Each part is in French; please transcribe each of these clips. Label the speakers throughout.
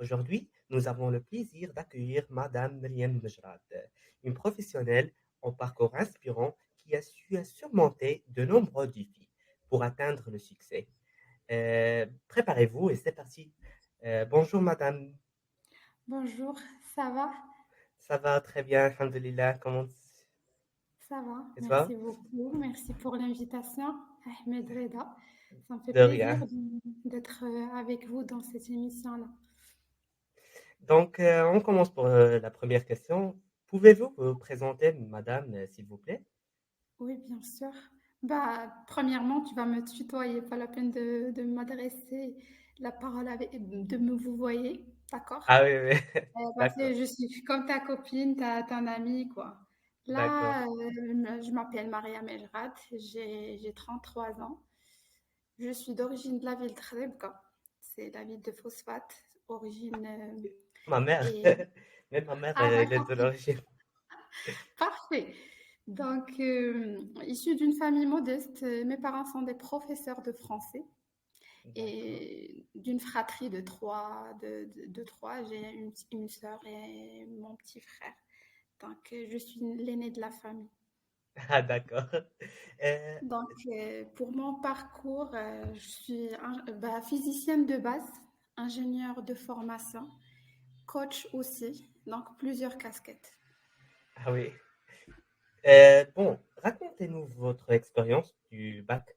Speaker 1: Aujourd'hui, nous avons le plaisir d'accueillir Madame Myriam Mejrad, une professionnelle au parcours inspirant qui a su surmonter de nombreux défis pour atteindre le succès. Préparez-vous et c'est parti. Bonjour Madame,
Speaker 2: Bonjour, ça va?
Speaker 1: ça va très bien, alhamdulillah, comment
Speaker 2: Ça va,
Speaker 1: et toi?
Speaker 2: merci beaucoup. Merci pour l'invitation, Ahmed Reda. Ça me fait
Speaker 1: De
Speaker 2: plaisir
Speaker 1: rien.
Speaker 2: d'être avec vous dans cette émission-là.
Speaker 1: Donc, on commence pour la première question. Pouvez-vous vous présenter, Madame, s'il vous plaît?
Speaker 2: Oui, bien sûr. Premièrement, tu vas me tutoyer, pas la peine de m'adresser la parole de me vous voyez, d'accord?
Speaker 1: Ah oui, oui,
Speaker 2: Parce
Speaker 1: d'accord,
Speaker 2: que je suis comme ta copine, ton amie, quoi.
Speaker 1: d'accord.
Speaker 2: Là, je m'appelle Maria Melrad, j'ai 33 ans. Je suis d'origine de la ville de Khrebka. C'est la ville de Phosphate, origine.
Speaker 1: Ma mère,
Speaker 2: Et...
Speaker 1: même ma mère,
Speaker 2: Ah,
Speaker 1: elle est
Speaker 2: d'accord,
Speaker 1: de l'origine.
Speaker 2: parfait. Donc, issue d'une famille modeste, mes parents sont des professeurs de français
Speaker 1: D'accord.
Speaker 2: et d'une fratrie de trois. De trois, j'ai une sœur et mon petit frère. Donc, je suis l'aînée de la famille.
Speaker 1: Ah, d'accord. Euh,
Speaker 2: Donc, pour mon parcours, je suis physicienne de base, ingénieure de formation, coach aussi, donc plusieurs casquettes.
Speaker 1: ah oui. Bon, racontez-nous votre expérience du bac.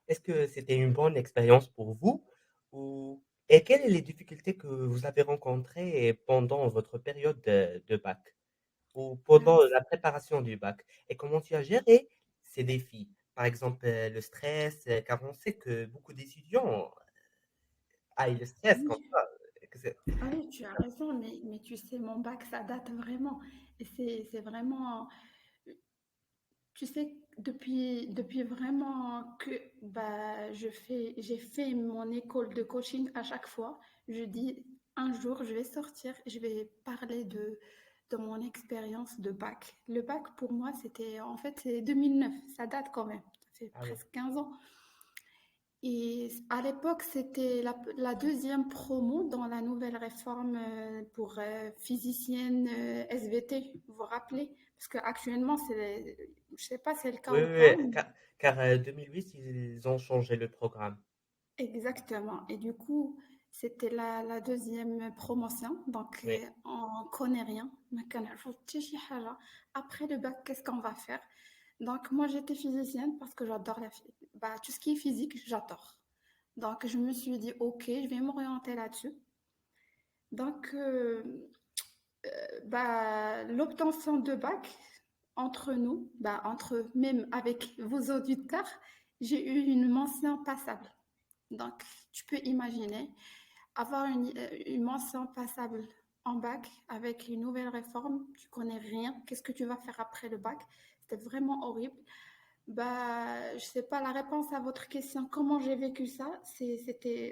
Speaker 1: Est-ce que c'était une bonne expérience pour vous ou et quelles sont les difficultés que vous avez rencontrées pendant votre période de bac ou pendant
Speaker 2: Euh,
Speaker 1: la préparation du bac? Et comment tu as géré ces défis? Par exemple, le stress, car on sait que beaucoup d'étudiants aient le stress comme
Speaker 2: oui,
Speaker 1: ça. Que c'est-
Speaker 2: ah oui, tu as raison, mais tu sais, mon bac, ça date vraiment. Et c'est vraiment, tu sais, depuis vraiment que j'ai fait mon école de coaching à chaque fois. Je dis, un jour, je vais sortir, je vais parler de mon expérience de bac. Le bac, pour moi, en fait, c'est 2009. Ça date quand même. Ça fait
Speaker 1: Ah oui,
Speaker 2: presque 15 ans. Et à l'époque, c'était la deuxième promo dans la nouvelle réforme pour physicienne SVT, vous vous rappelez? Parce qu'actuellement, je sais pas si c'est le cas
Speaker 1: oui,
Speaker 2: ou
Speaker 1: oui,
Speaker 2: pas.
Speaker 1: oui, car 2008, ils ont changé le programme.
Speaker 2: Exactement. Et du coup, c'était la deuxième promotion. Donc,
Speaker 1: Oui,
Speaker 2: on connaît rien. ما كنعرفو حتى شي حاجة. Après le bac, qu'est-ce qu'on va faire? Donc, moi, j'étais physicienne parce que j'adore tout ce qui est physique, j'adore. Donc, je me suis dit, OK, je vais m'orienter là-dessus. Donc, l'obtention de bac, entre nous, entre même avec vos auditeurs, j'ai eu une mention passable. Donc, tu peux imaginer avoir une mention passable en bac avec une nouvelle réforme, tu connais rien, qu'est-ce que tu vas faire après le bac? C'était vraiment horrible. Je sais pas la réponse à votre question, comment j'ai vécu ça?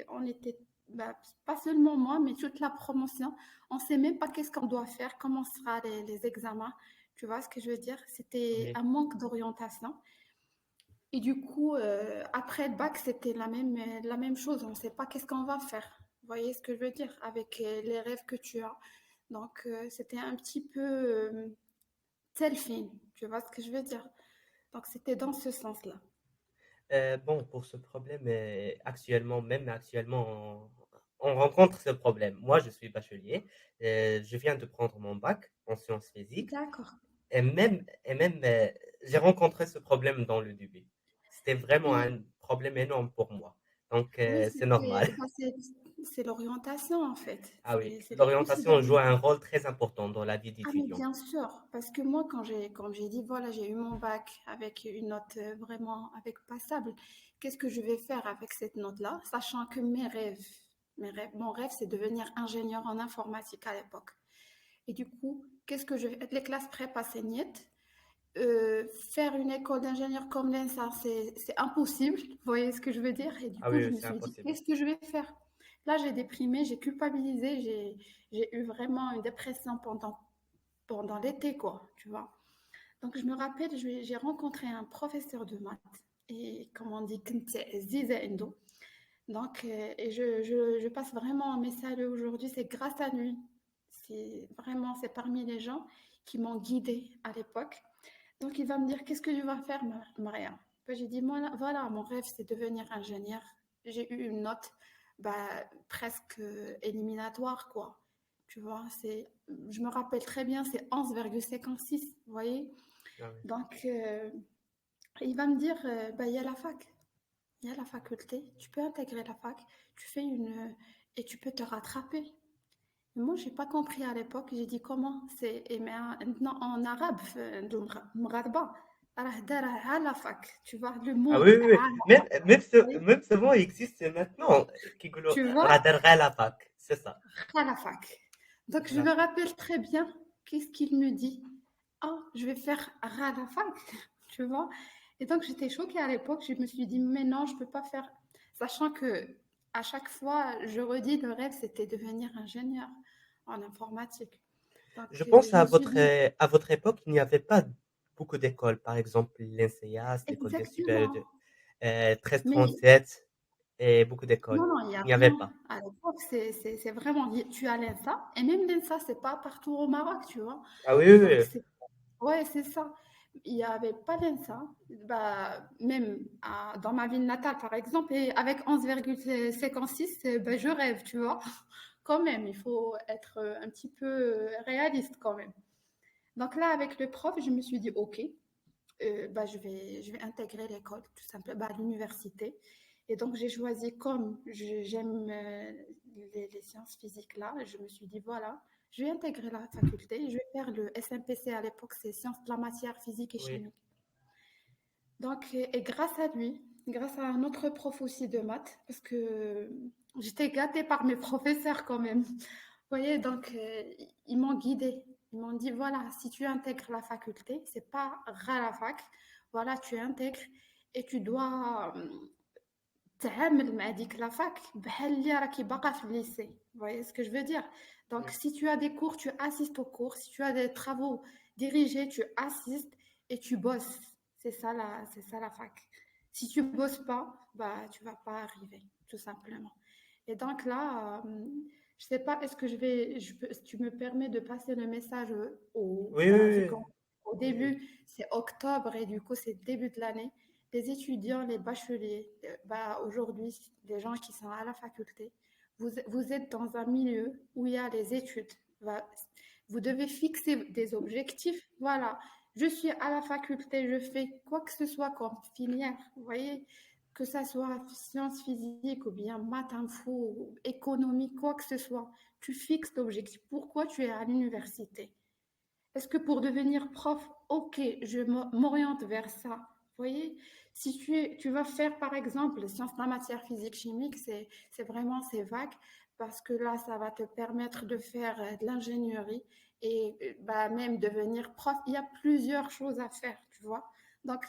Speaker 2: On était, pas seulement moi, mais toute la promotion. On sait même pas qu'est-ce qu'on doit faire, comment sera les examens. Tu vois ce que je veux dire? C'était
Speaker 1: oui.
Speaker 2: un manque d'orientation. Et du coup, après le bac, c'était la même chose. On ne sait pas qu'est-ce qu'on va faire. Vous voyez ce que je veux dire avec les rêves que tu as. Donc, c'était un petit peu selfie. Tu vois ce que je veux dire? Donc, c'était dans ce sens-là.
Speaker 1: Bon, pour ce problème, actuellement, même actuellement, on rencontre ce problème. Moi, je suis bachelier, je viens de prendre mon bac en sciences physiques,
Speaker 2: D'accord.
Speaker 1: et même j'ai rencontré ce problème dans le début. C'était vraiment
Speaker 2: Oui,
Speaker 1: un problème énorme pour moi. Donc,
Speaker 2: oui,
Speaker 1: c'est normal.
Speaker 2: c'est l'orientation en fait.
Speaker 1: Ah oui,
Speaker 2: C'est le souci
Speaker 1: l'orientation joue un
Speaker 2: d'orientation.
Speaker 1: rôle très important dans la vie
Speaker 2: Ah mais
Speaker 1: d'étudiant.
Speaker 2: bien sûr, parce que moi quand j'ai dit voilà j'ai eu mon bac avec une note vraiment avec passable, qu'est-ce que je vais faire avec cette note-là, sachant que mon rêve c'est devenir ingénieur en informatique à l'époque. Et du coup, qu'est-ce que je vais les classes prépa c'est niet. Faire une école d'ingénieur comme l'ENSA, c'est impossible. Vous voyez ce que je veux dire? Et du
Speaker 1: Ah
Speaker 2: coup,
Speaker 1: oui,
Speaker 2: je
Speaker 1: oui,
Speaker 2: me
Speaker 1: c'est
Speaker 2: suis dit,
Speaker 1: impossible.
Speaker 2: qu'est-ce que je vais faire? Là, j'ai déprimé, j'ai culpabilisé, j'ai eu vraiment une dépression pendant l'été, quoi, tu vois. Donc, je me rappelle, j'ai rencontré un professeur de maths et, comme on dit, كنت عزيزة عنده. Donc, et je passe vraiment un message aujourd'hui, c'est grâce à lui. C'est vraiment, c'est parmi les gens qui m'ont guidée à l'époque. Donc, il va me dire, qu'est-ce que tu vas faire, Maria? Ben, j'ai dit, moi, voilà, mon rêve, c'est devenir ingénieur. J'ai eu une note bah, presque éliminatoire, quoi. Tu vois, je me rappelle très bien, c'est 11,56, vous voyez?
Speaker 1: Ah oui.
Speaker 2: Donc, il va me dire, bah, il y a la fac. Il y a la faculté, tu peux intégrer la fac, tu fais et tu peux te rattraper. Et moi, j'ai pas compris à l'époque. J'ai dit comment c'est et mais maintenant en arabe, مغاربة راه دارها على la fac. Tu vois le
Speaker 1: Ah
Speaker 2: mot
Speaker 1: oui, oui, oui.
Speaker 2: على fac.
Speaker 1: Même ce mot existe maintenant. Qui
Speaker 2: Tu vois
Speaker 1: غادرها la fac. C'est ça.
Speaker 2: à la fac. Donc je
Speaker 1: La
Speaker 2: me
Speaker 1: fac.
Speaker 2: rappelle très bien qu'est-ce qu'il me dit. Ah, je vais faire à la fac, tu vois. Et donc j'étais choquée à l'époque. Je me suis dit mais non, je peux pas faire, sachant que à chaque fois je redis le rêve c'était devenir ingénieur en informatique. Donc,
Speaker 1: Je pense
Speaker 2: je me suis dit,
Speaker 1: à votre époque, il n'y avait pas beaucoup d'écoles. Par exemple, l'INSEAS, l'École des supérieurs
Speaker 2: exactement.
Speaker 1: de
Speaker 2: Mais
Speaker 1: 1337 et beaucoup d'écoles.
Speaker 2: non, non, il n'y a
Speaker 1: Il n'y avait
Speaker 2: rien.
Speaker 1: pas.
Speaker 2: À l'époque, c'est vraiment, tu as l'ENSA, et même l'ENSA, c'est pas partout au Maroc, tu vois.
Speaker 1: Ah oui, oui,
Speaker 2: Donc,
Speaker 1: oui.
Speaker 2: ouais, c'est ça. Il n'y avait pas l'ENSA, bah, même dans ma ville natale, par exemple, et avec 11,56, bah, je rêve, tu vois. Quand même, il faut être un petit peu réaliste quand même. Donc là, avec le prof, je me suis dit, OK, bah, je vais intégrer l'école, tout simplement, bah, l'université. Et donc, j'ai choisi comme j'aime les sciences physiques là, je me suis dit, voilà, je vais intégrer la faculté, je vais faire le SMPC à l'époque, c'est sciences de la matière, physique et
Speaker 1: Oui.
Speaker 2: chimique. Donc, et grâce à lui, grâce à un autre prof aussi de maths, parce que j'étais gâtée par mes professeurs quand même. Vous voyez, donc ils m'ont guidée. Ils m'ont dit, voilà, si tu intègres la faculté, c'est pas ras la fac, voilà, tu intègres et tu dois تعامل مع ديك la fac بحال اللي راكي باقا في lycée. Vous voyez ce que je veux dire? Donc,
Speaker 1: Oui.
Speaker 2: si tu as des cours, tu assistes aux cours. Si tu as des travaux dirigés, tu assistes et tu bosses. C'est ça la fac. Si tu bosses pas, bah, tu vas pas arriver, tout simplement. Et donc là, je sais pas, est-ce que si tu me permets de passer le message
Speaker 1: Oui, oui,
Speaker 2: vu
Speaker 1: oui.
Speaker 2: qu'au
Speaker 1: Oui,
Speaker 2: début,
Speaker 1: oui.
Speaker 2: c'est octobre et du coup, c'est le début de l'année, les étudiants, les bacheliers, bah, aujourd'hui, les gens qui sont à la faculté, vous êtes dans un milieu où il y a les études. Bah, vous devez fixer des objectifs. Voilà, je suis à la faculté, je fais quoi que ce soit comme filière. Vous voyez, que ça soit sciences physiques ou bien maths, info, économie, quoi que ce soit. Tu fixes l'objectif. Pourquoi tu es à l'université? Est-ce que pour devenir prof, ok, je m'oriente vers ça. Vous voyez, si tu vas faire par exemple les sciences de la matière physique chimique, c'est vraiment c'est vague parce que là, ça va te permettre de faire de l'ingénierie et bah, même devenir prof. Il y a plusieurs choses à faire, tu vois. Donc,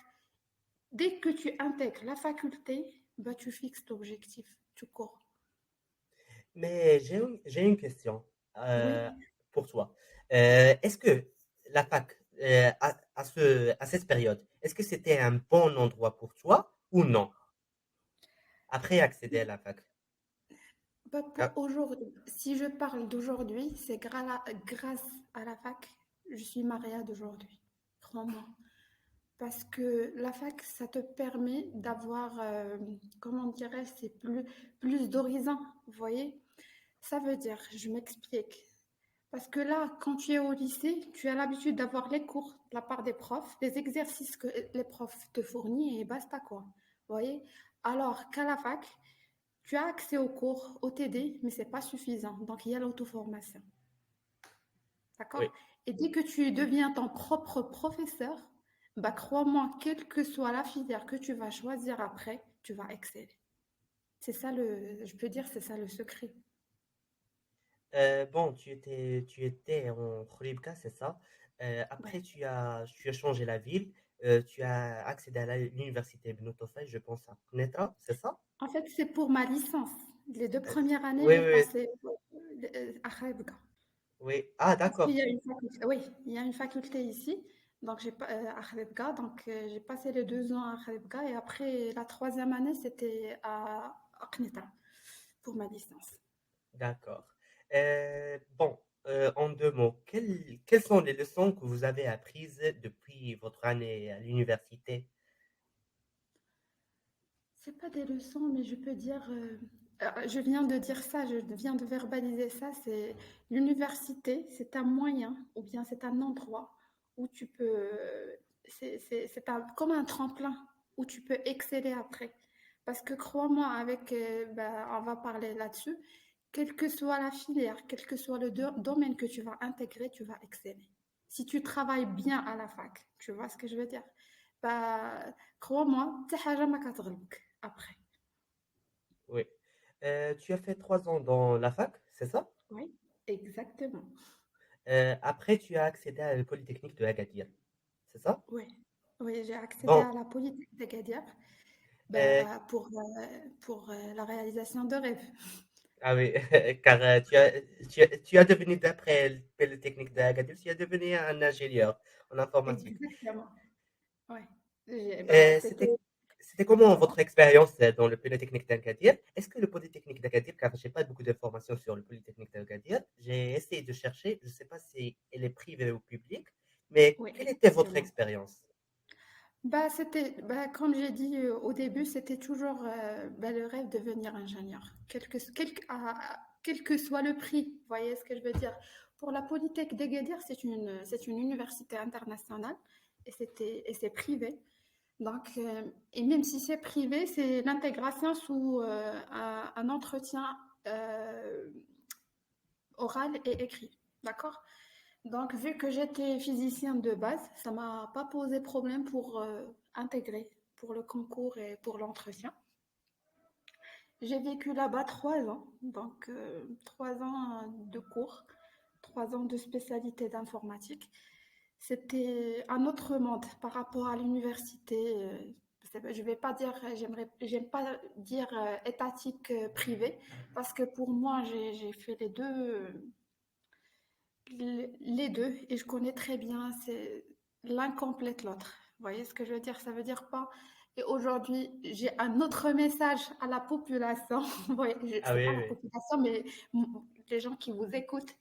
Speaker 2: dès que tu intègres la faculté, bah, tu fixes l'objectif, tu cours.
Speaker 1: Mais j'ai une question euh,
Speaker 2: Oui.
Speaker 1: pour toi. Est-ce que la fac, à cette période, est-ce que c'était un bon endroit pour toi ou non? Après accéder à la fac.
Speaker 2: Bah,
Speaker 1: Ah,
Speaker 2: pour aujourd'hui, si je parle d'aujourd'hui, c'est grâce à la fac, je suis mariée d'aujourd'hui. Crois-moi. Parce que la fac, ça te permet d'avoir, comment dirais-je, plus d'horizons, vous voyez? Ça veut dire, je m'explique. Parce que là, quand tu es au lycée, tu as l'habitude d'avoir les cours de la part des profs, les exercices que les profs te fournissent et basta quoi. Vous voyez? Alors qu'à la fac, tu as accès aux cours, au TD, mais c'est pas suffisant. Donc il y a l'auto-formation. D'accord?
Speaker 1: oui.
Speaker 2: Et dès que tu deviens ton propre professeur, bah crois-moi, quelle que soit la filière que tu vas choisir après, tu vas exceller. C'est ça je peux dire, c'est ça le secret.
Speaker 1: Bon, tu étais en Khouribga, c'est ça?
Speaker 2: Ouais.
Speaker 1: Après, tu as changé la ville. Tu as accédé à l'université Ibn Tufayl, je pense, à Quneitra, c'est ça?
Speaker 2: En fait, c'est pour ma licence. Les deux
Speaker 1: Euh,
Speaker 2: premières années,
Speaker 1: oui,
Speaker 2: j'ai
Speaker 1: oui, oui.
Speaker 2: passé à Khaïbga.
Speaker 1: Oui. Ah,
Speaker 2: Parce qu'il
Speaker 1: d'accord.
Speaker 2: y a une faculté, oui, il y a une faculté ici, donc j'ai pas à Khaïbga, donc j'ai passé les 2 ans à Khaïbga et après la troisième année, c'était Aqnita pour ma licence.
Speaker 1: D'accord. Bon, en deux mots, quelles sont les leçons que vous avez apprises depuis votre année à l'université?
Speaker 2: C'est pas des leçons, mais je peux dire, je viens de dire ça, je viens de verbaliser ça, c'est l'université, c'est un moyen ou bien c'est un endroit où tu peux, comme un tremplin où tu peux exceller après. Parce que crois-moi, on va parler là-dessus, quelle que soit la filière, quel que soit le domaine que tu vas intégrer, tu vas exceller. Si tu travailles bien à la fac, tu vois ce que je veux dire? Bah, crois-moi, t'as حاجة ما كتغلبك après.
Speaker 1: Oui. Tu as fait 3 ans dans la fac, c'est ça?
Speaker 2: Oui, exactement.
Speaker 1: Après, tu as accédé à la Polytechnique de Agadir, c'est ça?
Speaker 2: Oui, oui, j'ai accédé
Speaker 1: Bon,
Speaker 2: à la politique d'Agadir
Speaker 1: euh,
Speaker 2: pour la réalisation de rêves.
Speaker 1: ah oui, car tu as devenu, d'après le Polytechnique de Agadir, tu as devenu un ingénieur en informatique.
Speaker 2: Exactement. Oui.
Speaker 1: Euh,
Speaker 2: C'était
Speaker 1: c'était, c'était comment
Speaker 2: comment?
Speaker 1: votre expérience dans le Polytechnique d'Agadir? Est-ce que le Polytechnique d'Agadir, car je n'ai pas beaucoup d'informations sur le Polytechnique d'Agadir, j'ai essayé de chercher, je ne sais pas si elle est privée ou publique, mais
Speaker 2: Oui,
Speaker 1: quelle était votre
Speaker 2: exactement.
Speaker 1: expérience?
Speaker 2: Comme j'ai dit au début, c'était toujours le rêve de devenir ingénieur, quel que soit le prix. Vous voyez ce que je veux dire? Pour la Polytech d'Agadir, c'est une université internationale et c'est privé. Donc, et même si c'est privé, c'est l'intégration sous un entretien euh, oral et écrit. D'accord? Donc, vu que j'étais physicienne de base, ça m'a pas posé problème pour intégrer pour le concours et pour l'entretien. J'ai vécu là-bas 3 ans, donc 3 ans de cours, 3 ans de spécialité d'informatique. C'était un autre monde par rapport à l'université. Je vais pas dire, j'aime pas dire étatique privé, parce que pour moi, j'ai fait les deux, et je connais très bien, c'est l'un complète l'autre. Vous voyez ce que je veux dire? Ça veut dire pas. Et aujourd'hui, j'ai un autre message à la population.
Speaker 1: Ah
Speaker 2: C'est
Speaker 1: oui,
Speaker 2: pas la
Speaker 1: oui.
Speaker 2: population, mais les gens qui vous écoutent.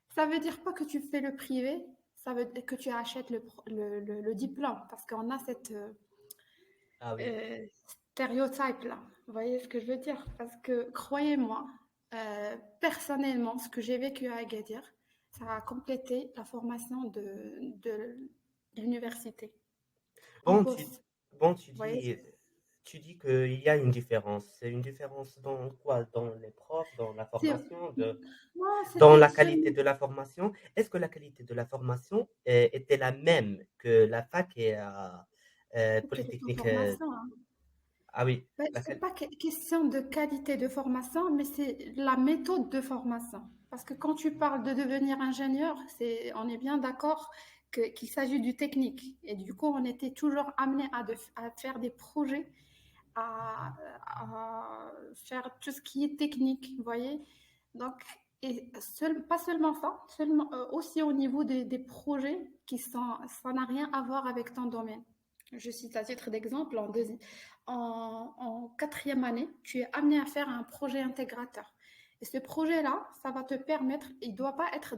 Speaker 2: Ça veut dire pas que tu fais le privé, ça veut dire que tu achètes le diplôme, parce qu'on a cette
Speaker 1: Ah oui.
Speaker 2: euh, stéréotype là. Vous voyez ce que je veux dire? Parce que croyez-moi, personnellement, ce que j'ai vécu à Agadir, ça a complété la formation de l'université en
Speaker 1: Bon, tu,
Speaker 2: poste.
Speaker 1: bon,
Speaker 2: Vous voyez?
Speaker 1: tu dis qu'il y a une différence. C'est une différence dans quoi? Dans les profs, dans la
Speaker 2: C'est,
Speaker 1: formation,
Speaker 2: non,
Speaker 1: dans
Speaker 2: c'était
Speaker 1: la qualité
Speaker 2: seulement
Speaker 1: de la formation. Est-ce que la qualité de la formation était la même que la fac et
Speaker 2: quelle est ta
Speaker 1: Polytechnique?
Speaker 2: formation, hein.
Speaker 1: Ah oui,
Speaker 2: C'est pas question de qualité de formation, mais c'est la méthode de formation. Parce que quand tu parles de devenir ingénieur, on est bien d'accord qu'il s'agit du technique. Et du coup, on était toujours amené à faire des projets, à faire tout ce qui est technique, vous voyez. Donc, pas seulement ça, aussi au niveau des projets ça n'a rien à voir avec ton domaine. Je cite à titre d'exemple, en quatrième année, tu es amené à faire un projet intégrateur. Et ce projet-là, ça va te permettre, il ne doit pas être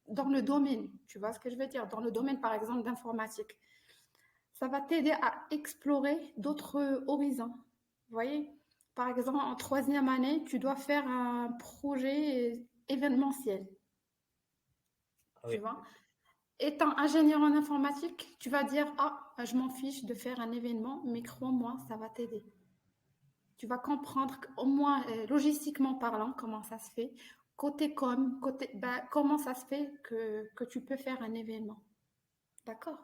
Speaker 2: dans le domaine, tu vois ce que je veux dire, dans le domaine par exemple d'informatique. Ça va t'aider à explorer d'autres horizons. Vous voyez, par exemple, en troisième année, tu dois faire un projet événementiel,
Speaker 1: ah
Speaker 2: tu
Speaker 1: oui.
Speaker 2: vois. Étant ingénieur en informatique, tu vas dire, ah, je m'en fiche de faire un événement, mais crois-moi, ça va t'aider. Tu vas comprendre au moins logistiquement parlant comment ça se fait. Côté com, comment ça se fait que tu peux faire un événement. D'accord?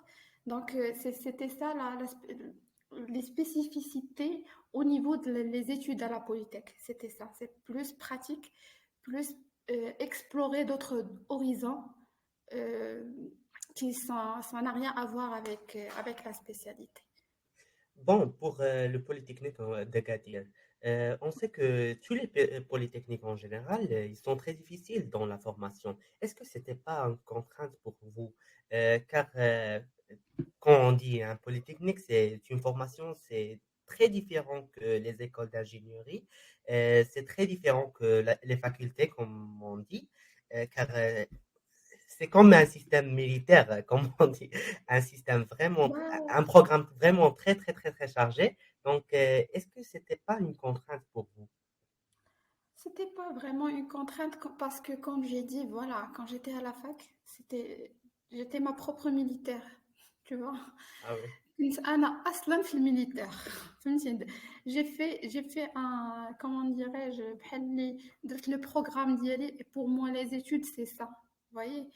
Speaker 2: Donc, c'était ça les spécificités au niveau des études à la Polytech. C'était ça. C'est plus pratique, plus explorer d'autres horizons euh, ça n'a rien à voir avec la spécialité.
Speaker 1: Bon, pour le Polytechnique d'Agadir, on sait que tous les polytechniques en général, ils sont très difficiles dans la formation. Est-ce que c'était pas une contrainte pour vous? Car quand on dit un polytechnique, c'est une formation, c'est très différent que les écoles d'ingénierie. C'est très différent que les facultés, comme on dit, car c'est comme un système militaire, comme on dit, un système vraiment,
Speaker 2: Bah,
Speaker 1: un programme vraiment très, très, très, très chargé. Donc, est-ce que c'était pas une contrainte pour vous?
Speaker 2: c'était pas vraiment une contrainte parce que, comme j'ai dit, voilà, quand j'étais à la fac, j'étais ma propre militaire, tu vois.
Speaker 1: Ah oui,
Speaker 2: كنت أنا أصلا في الميليتير فهمتي j'ai fait un comment dirais-je بحال اللي درت le programme ديالي et pour moi les études c'est ça vous voyez.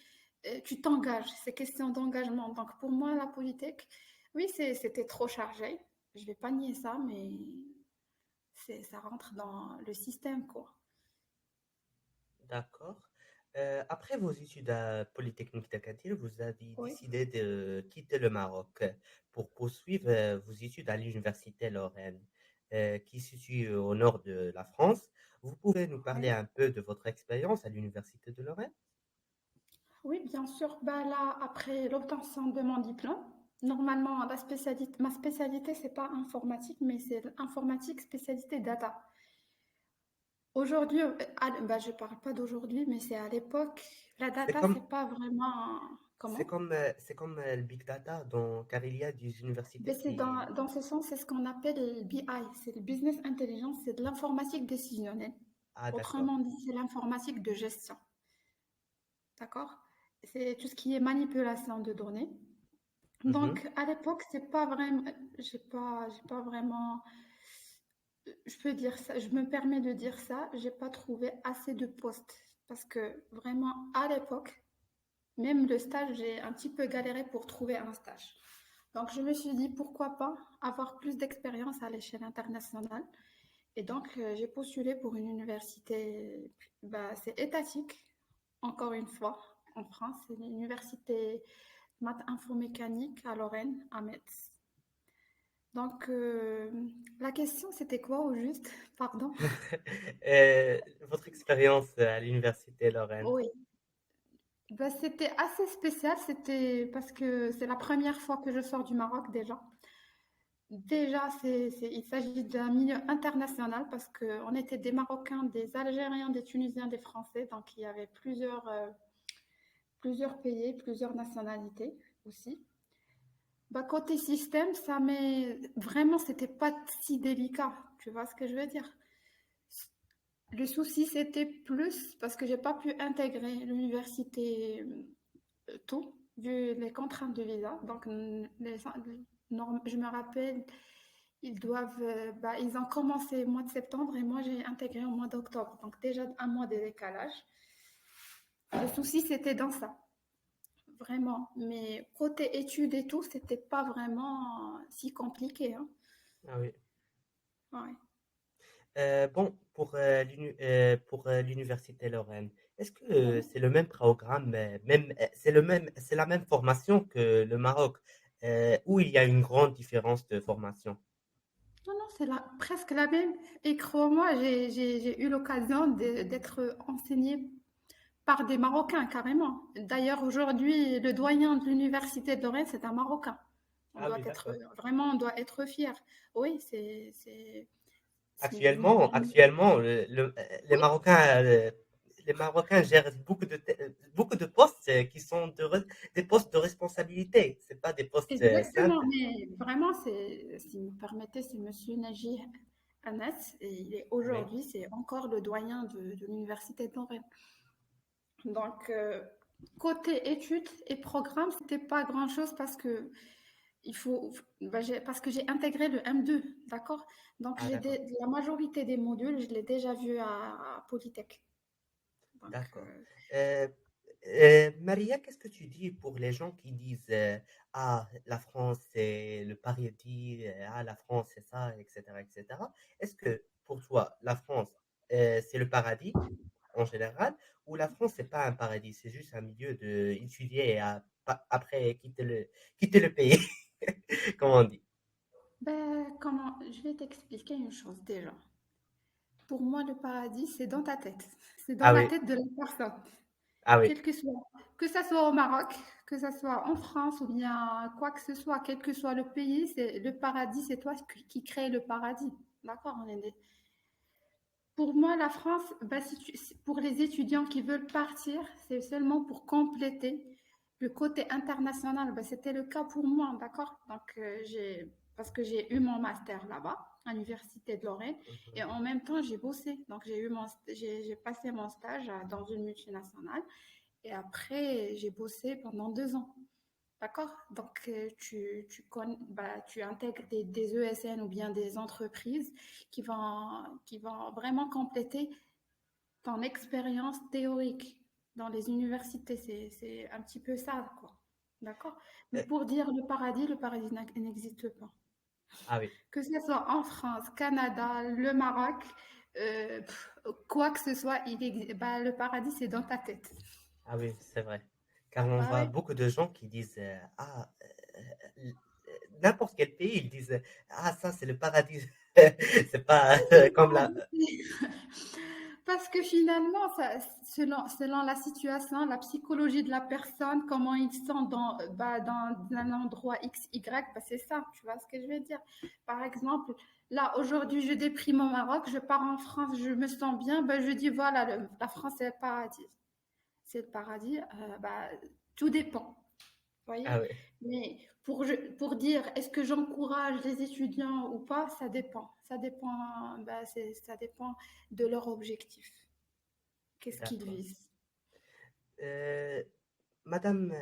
Speaker 2: Tu t'engages, c'est question d'engagement, donc pour moi la politique, oui c'était trop chargé, je vais pas nier ça, mais ça rentre dans le système quoi.
Speaker 1: d'accord. Après vos études à Polytechnique d'Agadir, vous avez
Speaker 2: Oui.
Speaker 1: décidé de quitter le Maroc pour poursuivre vos études à l'université Lorraine, qui se situe au nord de la France. Vous pouvez nous parler
Speaker 2: Oui.
Speaker 1: un peu de votre expérience à l'université de Lorraine?
Speaker 2: Oui, bien sûr. Bah là, après l'obtention de mon diplôme, normalement, ma spécialité, c'est pas informatique, mais c'est informatique spécialité data. Aujourd'hui, bah, je parle pas d'aujourd'hui, mais c'est à l'époque. La
Speaker 1: C'est
Speaker 2: data,
Speaker 1: comme,
Speaker 2: c'est pas vraiment comment?
Speaker 1: c'est comme le Big Data, car il y a des universités
Speaker 2: Ben,
Speaker 1: qui...
Speaker 2: dans ce sens, c'est ce qu'on appelle le BI, c'est le business intelligence, c'est de l'informatique décisionnelle.
Speaker 1: Ah, d'accord.
Speaker 2: Autrement dit, c'est l'informatique de gestion. D'accord? C'est tout ce qui est manipulation de données.
Speaker 1: Mhm.
Speaker 2: Donc, à l'époque, c'est pas vraiment, j'ai pas vraiment, je peux dire ça, je me permets de dire ça, j'ai pas trouvé assez de postes parce que vraiment, à l'époque, même le stage, j'ai un petit peu galéré pour trouver un stage. Donc, je me suis dit, pourquoi pas avoir plus d'expérience à l'échelle internationale. Et donc, j'ai postulé pour une université, bah, c'est étatique, encore une fois, en France, c'est l'université maths infomécanique à Lorraine, à Metz. Donc, la question, c'était quoi au juste? Pardon.
Speaker 1: Votre expérience à l'université Lorraine?
Speaker 2: Oui. Bah, c'était assez spécial, c'était parce que c'est la première fois que je sors du Maroc déjà. Déjà, il s'agit d'un milieu international parce qu'on était des Marocains, des Algériens, des Tunisiens, des Français. Donc, il y avait plusieurs pays, plusieurs nationalités aussi. Bah, côté système, vraiment, c'était pas si délicat. Tu vois ce que je veux dire? Le souci, c'était plus parce que j'ai pas pu intégrer l'université tôt, vu les contraintes de visa. Donc, je me rappelle, ils ont commencé au mois de septembre et moi, j'ai intégré au mois d'octobre. Donc, déjà un mois de décalage. Le souci, c'était dans ça, vraiment. Mais côté études et tout, c'était pas vraiment si compliqué, hein.
Speaker 1: Ah oui.
Speaker 2: Ouais.
Speaker 1: Bon, pour l'université Lorraine, est-ce que
Speaker 2: Ouais.
Speaker 1: c'est le même programme, c'est la même formation que le Maroc, où il y a une grande différence de formation?
Speaker 2: Non, non, presque la même. Et crois-moi, j'ai eu l'occasion d'être enseignée par des Marocains, carrément. D'ailleurs, aujourd'hui, le doyen de l'université de Lorraine, c'est un Marocain.
Speaker 1: Ah oui, d'accord.
Speaker 2: On doit être fier. Oui,
Speaker 1: Actuellement,
Speaker 2: oui,
Speaker 1: les Marocains gèrent beaucoup de postes qui sont des postes de responsabilité. C'est pas des postes
Speaker 2: exactement.
Speaker 1: simples.
Speaker 2: Mais vraiment, si vous me permettez, c'est Monsieur Naji Anas. Et
Speaker 1: Oui,
Speaker 2: aujourd'hui, c'est encore le doyen de l'université de Lorraine. Donc, côté études et programmes, c'était pas grand-chose parce que parce que j'ai intégré le M2, d'accord? Donc,
Speaker 1: ah d'accord,
Speaker 2: la majorité des modules, je l'ai déjà vu à Polytech. Donc,
Speaker 1: d'accord. Euh, Maria, qu'est-ce que tu dis pour les gens qui disent ah, la France c'est le paradis, ah, la France c'est ça, etc., etc. Est-ce que pour toi, la France c'est le paradis en général, ou la France c'est pas un paradis, c'est juste un milieu de étudier et après quitter le pays, comme on dit.
Speaker 2: je vais t'expliquer une chose déjà. Pour moi, le paradis, c'est dans ta tête. C'est dans
Speaker 1: Ah
Speaker 2: la
Speaker 1: oui,
Speaker 2: tête de la personne.
Speaker 1: Ah oui,
Speaker 2: quel que ça soit au Maroc, que ça soit en France ou bien quoi que ce soit, quel que soit le pays, c'est le paradis, c'est toi qui crée le paradis. D'accord, pour moi, la France, bah, pour les étudiants qui veulent partir, c'est seulement pour compléter le côté international. Bah, c'était le cas pour moi, d'accord? Donc, parce que j'ai eu mon master là-bas, à l'Université de Lorraine, et en même temps, j'ai bossé. Donc, j'ai passé mon stage dans une multinationale, et après, j'ai bossé pendant 2 ans. D'accord? Donc, tu intègres des ESN ou bien des entreprises qui vont vraiment compléter ton expérience théorique dans les universités. C'est un petit peu ça, quoi. D'accord? Mais
Speaker 1: euh,
Speaker 2: pour dire le paradis n'existe pas.
Speaker 1: ah oui,
Speaker 2: Que ce soit en France, Canada, le Maroc, quoi que ce soit, bah, le paradis, c'est dans ta tête.
Speaker 1: ah oui, c'est vrai. Car on
Speaker 2: Ah
Speaker 1: voit
Speaker 2: ouais?
Speaker 1: beaucoup de gens qui disent n'importe quel pays, ils disent ah ça c'est le paradis. C'est pas
Speaker 2: Oui, c'est le
Speaker 1: comme la.
Speaker 2: paradis. Parce que finalement, selon la situation, la psychologie de la personne, comment ils sont dans un endroit X, Y, bah, c'est ça, tu vois ce que je veux dire. Par exemple, là, aujourd'hui, je déprime au Maroc, je pars en France, je me sens bien, bah, je dis, voilà, la France, c'est le paradis. C'est le paradis, bah, tout dépend.
Speaker 1: Ah
Speaker 2: Voyez?
Speaker 1: oui,
Speaker 2: Mais pour dire est-ce que j'encourage les étudiants ou pas, ça dépend. Ça dépend, bah, ça dépend de leur objectif. Qu'est-ce qu'ils
Speaker 1: d'accord.
Speaker 2: visent?
Speaker 1: Euh, Madame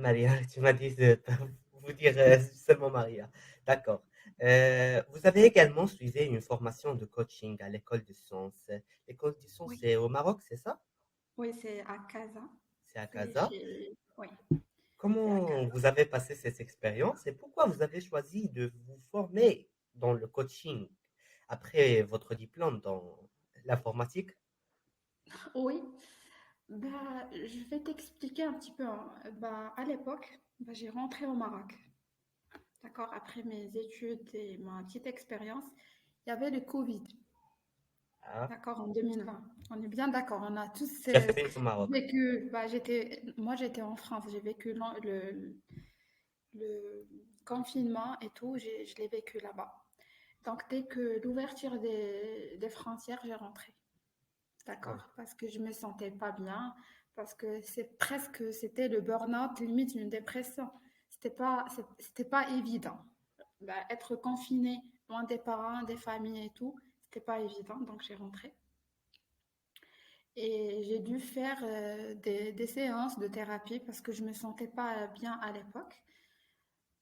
Speaker 1: Maria, tu m'as dit de vous dire seulement Maria. D'accord. Vous avez également suivi une formation de coaching à l'école de sciences. L'école de sciences,
Speaker 2: Oui,
Speaker 1: c'est au Maroc, c'est ça?
Speaker 2: oui, c'est à Casa.
Speaker 1: C'est à
Speaker 2: C'est
Speaker 1: Casa.
Speaker 2: Oui, c'est à
Speaker 1: Comment
Speaker 2: Casa.
Speaker 1: vous avez passé cette expérience et pourquoi vous avez choisi de vous former dans le coaching après votre diplôme dans l'informatique?
Speaker 2: Oui, bah, je vais t'expliquer un petit peu, hein. Bah, à l'époque, bah, j'ai rentré au Maroc. D'accord, après mes études et ma petite expérience, il y avait le Covid.
Speaker 1: Ah,
Speaker 2: D'accord, en 2020. On est bien d'accord. On a tous
Speaker 1: tu as fait une au Maroc.
Speaker 2: vécu. Bah, moi, j'étais en France. J'ai vécu le confinement et tout. Je l'ai vécu là-bas. Donc, dès que l'ouverture des frontières, j'ai rentré.
Speaker 1: Ah oui,
Speaker 2: D'accord? Parce que je me sentais pas bien. Parce que c'était le burn-out, limite une dépression. C'était pas évident. Bah, être confiné loin des parents, des familles et tout, c'était pas évident. Donc, j'ai rentré. Et j'ai dû faire des séances de thérapie parce que je me sentais pas bien à l'époque.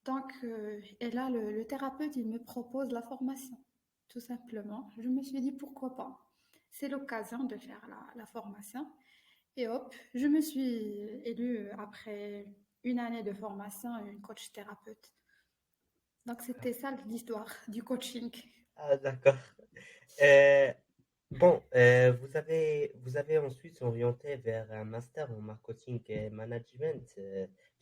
Speaker 2: Donc, et là, le thérapeute, il me propose la formation, tout simplement. Je me suis dit, pourquoi pas? C'est l'occasion de faire la formation. Et hop, je me suis élue après une année de formation, une coach thérapeute. Donc, c'était ça l'histoire du coaching.
Speaker 1: ah, d'accord. Euh, bon, vous avez ensuite orienté vers un master en marketing et management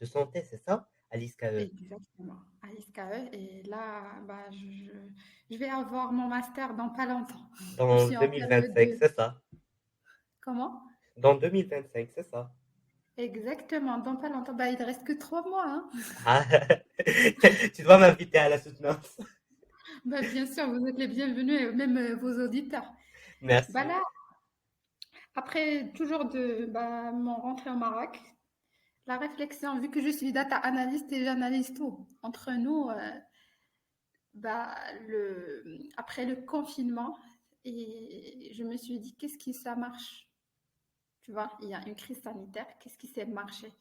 Speaker 1: de santé, c'est ça? À l'ISKE,
Speaker 2: Exactement, à l'ISCAE. Et là, bah, je vais avoir mon master dans pas longtemps. Je
Speaker 1: dans
Speaker 2: suis en période
Speaker 1: 2025,
Speaker 2: de...
Speaker 1: c'est ça?
Speaker 2: Comment?
Speaker 1: Dans 2025, c'est ça?
Speaker 2: Exactement, dans pas longtemps. Bah, il ne reste que 3 mois, hein.
Speaker 1: Ah, tu dois m'inviter à la soutenance.
Speaker 2: Bah, bien sûr, vous êtes les bienvenus, et même vos auditeurs. Bah
Speaker 1: Merci.
Speaker 2: là, après toujours bah, mon rentrée au Maroc, la réflexion, vu que je suis data analyst et j'analyse tout, entre nous, bah, après le confinement, et je me suis dit, qu'est-ce qui ça marche? Tu vois, il y a une crise sanitaire, qu'est-ce qui s'est marché?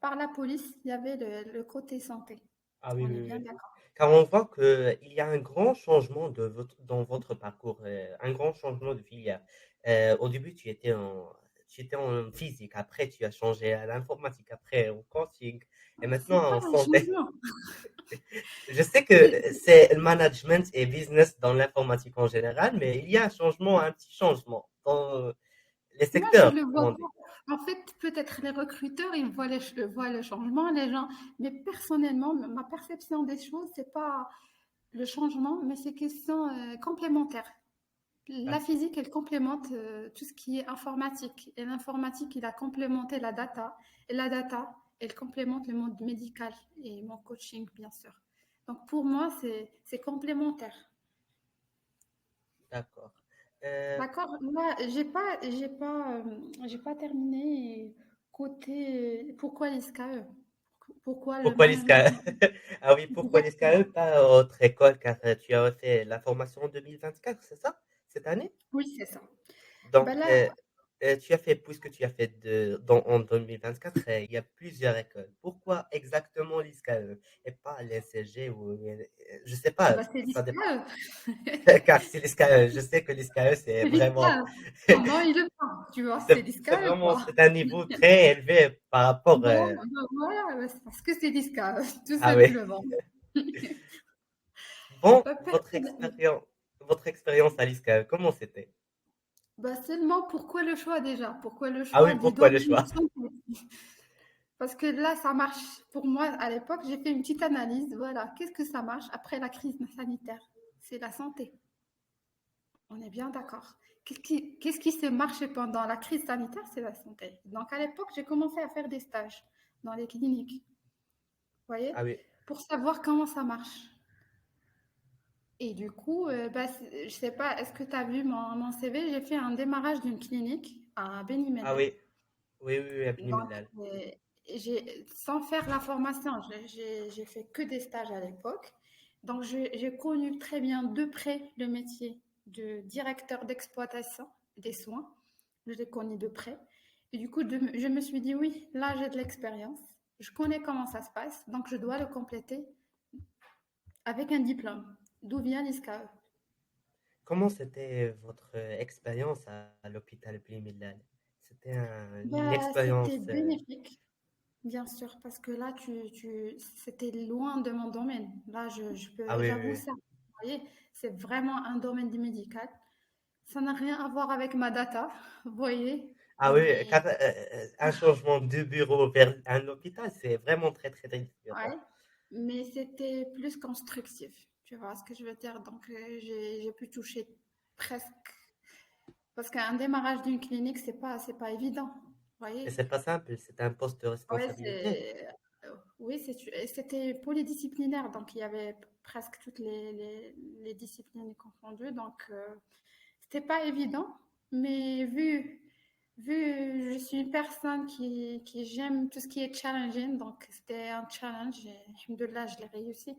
Speaker 2: Par la police, il y avait le côté santé.
Speaker 1: Ah oui,
Speaker 2: On est
Speaker 1: oui,
Speaker 2: bien
Speaker 1: oui.
Speaker 2: d'accord.
Speaker 1: Car on voit qu'il y a un grand changement dans votre parcours, un grand changement de filière. Au début, tu étais en physique, après tu as changé à l'informatique, après au coaching, et
Speaker 2: C'est
Speaker 1: maintenant
Speaker 2: pas
Speaker 1: en
Speaker 2: un
Speaker 1: santé.
Speaker 2: changement.
Speaker 1: Je sais que
Speaker 2: C'est-
Speaker 1: c'est le management et business dans l'informatique en général, mais il y a un changement, un petit changement dans les
Speaker 2: Moi, je
Speaker 1: secteurs,
Speaker 2: le
Speaker 1: comme
Speaker 2: vois
Speaker 1: on dit.
Speaker 2: pas. En fait, peut-être les recruteurs, ils voient le changement, les gens. Mais personnellement, ma perception des choses, c'est pas le changement, mais c'est qu'ils sont complémentaires. La physique, elle complémente tout ce qui est informatique. Et l'informatique, il a complémenté la data. Et la data, elle complémente le monde médical et mon coaching, bien sûr. Donc pour moi, c'est complémentaire.
Speaker 1: D'accord. Euh,
Speaker 2: D'accord? Moi, j'ai pas terminé côté pourquoi l'ISCAE? Pourquoi le
Speaker 1: Pourquoi l'ISCA?
Speaker 2: management?
Speaker 1: Ah oui, pourquoi l'ISCA,
Speaker 2: Exactement.
Speaker 1: pas autre école, car tu as fait la formation en 2024, c'est ça? Cette année?
Speaker 2: Oui, c'est ça.
Speaker 1: Donc,
Speaker 2: Ben là,
Speaker 1: tu as fait, puisque tu as fait en 2024, il y a plusieurs écoles. Pourquoi exactement l'ISCAE et pas l'NCG ou, je sais pas,
Speaker 2: ben c'est
Speaker 1: ça dépend.
Speaker 2: l'ISCAE.
Speaker 1: Car c'est l'ISCAE, je sais que l'ISCAE, c'est
Speaker 2: C'est
Speaker 1: vraiment,
Speaker 2: l'ISCAE. Son nom, il le prend. Tu vois, c'est
Speaker 1: c'est
Speaker 2: l'ISCAE,
Speaker 1: vraiment,
Speaker 2: quoi.
Speaker 1: c'est un niveau très élevé par rapport,
Speaker 2: Voilà, ben c'est parce que c'est l'ISCAE, tout
Speaker 1: ah oui.
Speaker 2: simplement.
Speaker 1: Bon,
Speaker 2: Ben,
Speaker 1: votre expérience à l'ISCAE, comment c'était?
Speaker 2: ben, seulement pourquoi le choix déjà? Pourquoi le
Speaker 1: Ah
Speaker 2: choix
Speaker 1: oui,
Speaker 2: du
Speaker 1: pourquoi le
Speaker 2: domaine
Speaker 1: choix?
Speaker 2: santé? Parce que là, ça marche. Pour moi, à l'époque, j'ai fait une petite analyse. Voilà, qu'est-ce que ça marche après la crise sanitaire? C'est la santé. On est bien d'accord. Qu'est-ce qui s'est marché pendant la crise sanitaire? C'est la santé. Donc, à l'époque, j'ai commencé à faire des stages dans les cliniques. Vous voyez?
Speaker 1: Ah oui,
Speaker 2: Pour savoir comment ça marche. Et du coup, bah, je sais pas, est-ce que tu as vu mon CV? J'ai fait un démarrage d'une clinique à
Speaker 1: ah
Speaker 2: Benimele.
Speaker 1: oui, oui, oui, oui, Abni
Speaker 2: Donc,
Speaker 1: Millal.
Speaker 2: sans faire la formation, j'ai fait que des stages à l'époque. Donc, j'ai connu très bien de près le métier de directeur d'exploitation des soins. Je l'ai connu de près. Et du coup, je me suis dit, oui, là, j'ai de l'expérience. Je connais comment ça se passe. Donc, je dois le compléter avec un diplôme. D'où vient l'ISCAE?
Speaker 1: Comment c'était votre expérience à l'hôpital Abni Millal? C'était une
Speaker 2: Bah,
Speaker 1: expérience.
Speaker 2: c'était bénéfique. Bien sûr, parce que là, c'était loin de mon domaine. Là,
Speaker 1: Ah oui, oui,
Speaker 2: j'avoue
Speaker 1: oui.
Speaker 2: ça. Vous voyez, c'est vraiment un domaine du médical. Ça n'a rien à voir avec ma data, vous voyez.
Speaker 1: Ah oui,
Speaker 2: Mais,
Speaker 1: car un changement de bureau vers un hôpital, c'est vraiment très, très, très différent.
Speaker 2: ouais, mais c'était plus constructif. Tu vois ce que je veux dire? Donc, j'ai pu toucher presque. Parce qu'un démarrage d'une clinique, c'est pas évident. Vous
Speaker 1: Et
Speaker 2: voyez?
Speaker 1: c'est pas simple, c'est un poste de
Speaker 2: Ouais,
Speaker 1: responsabilité.
Speaker 2: oui, c'était polydisciplinaire, donc il y avait presque toutes les disciplines confondues, donc c'était pas évident, mais vu je suis une personne qui j'aime tout ce qui est challenging, donc c'était un challenge et alhamdoulilah, je l'ai réussi.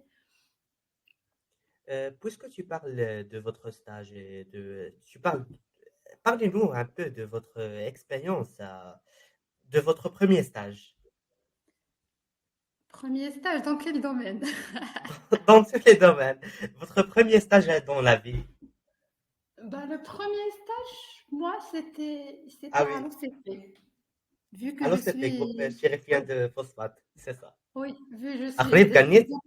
Speaker 1: Puisque tu parles de votre stage parlez-nous un peu de votre expérience de votre premier stage
Speaker 2: Premier stage, dans quel domaine?
Speaker 1: dans tous les domaines. Votre premier stage dans la vie.
Speaker 2: Bah, le premier stage, moi,
Speaker 1: Ah
Speaker 2: c'était à
Speaker 1: oui,
Speaker 2: l'OCP. Vu que je
Speaker 1: alors c'était groupe
Speaker 2: suis,
Speaker 1: chérifien
Speaker 2: oui,
Speaker 1: de phosphate, c'est ça.
Speaker 2: oui, vu que je suis
Speaker 1: Arrive Ganit?
Speaker 2: étudiante,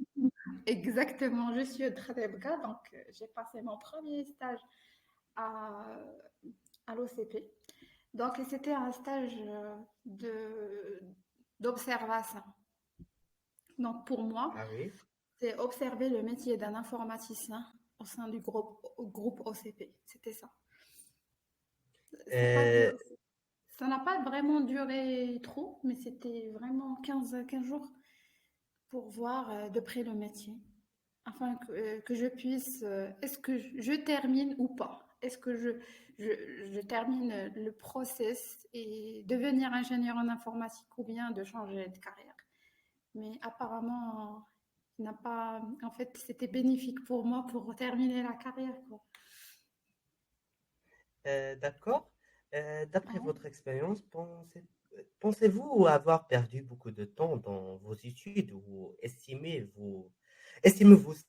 Speaker 2: exactement, je suis de Trabebga, donc j'ai passé mon premier stage à, à l'OCP. Donc c'était un stage d'observation. Donc pour moi,
Speaker 1: Ah oui.
Speaker 2: c'est observer le métier d'un informaticien au sein du groupe OCP. C'était ça. Ça pas
Speaker 1: Euh,
Speaker 2: ça n'a pas vraiment duré trop, mais c'était vraiment 15 jours pour voir de près le métier, afin que je puisse, est-ce que je termine ou pas? Est-ce que je termine le process et devenir ingénieur en informatique ou bien de changer de carrière? Mais apparemment, n'a pas, en fait, c'était bénéfique pour moi pour terminer la carrière, quoi.
Speaker 1: d'accord. D'après
Speaker 2: Ouais.
Speaker 1: votre expérience, pensez-vous avoir perdu beaucoup de temps dans vos études ou estimez-vous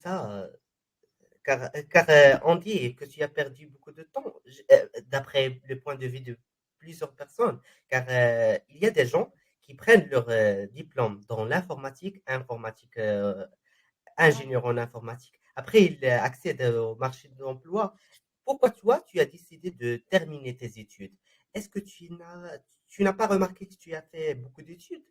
Speaker 1: ça? Car on dit que tu as perdu beaucoup de temps, d'après le point de vue de plusieurs personnes, car il y a des gens qui prennent leur diplôme dans l'informatique,
Speaker 2: Ouais.
Speaker 1: ingénieur en informatique. Après, ils accèdent au marché de l'emploi. Pourquoi toi, tu as décidé de terminer tes études? Est-ce que tu n'as pas remarqué que tu as fait beaucoup d'études?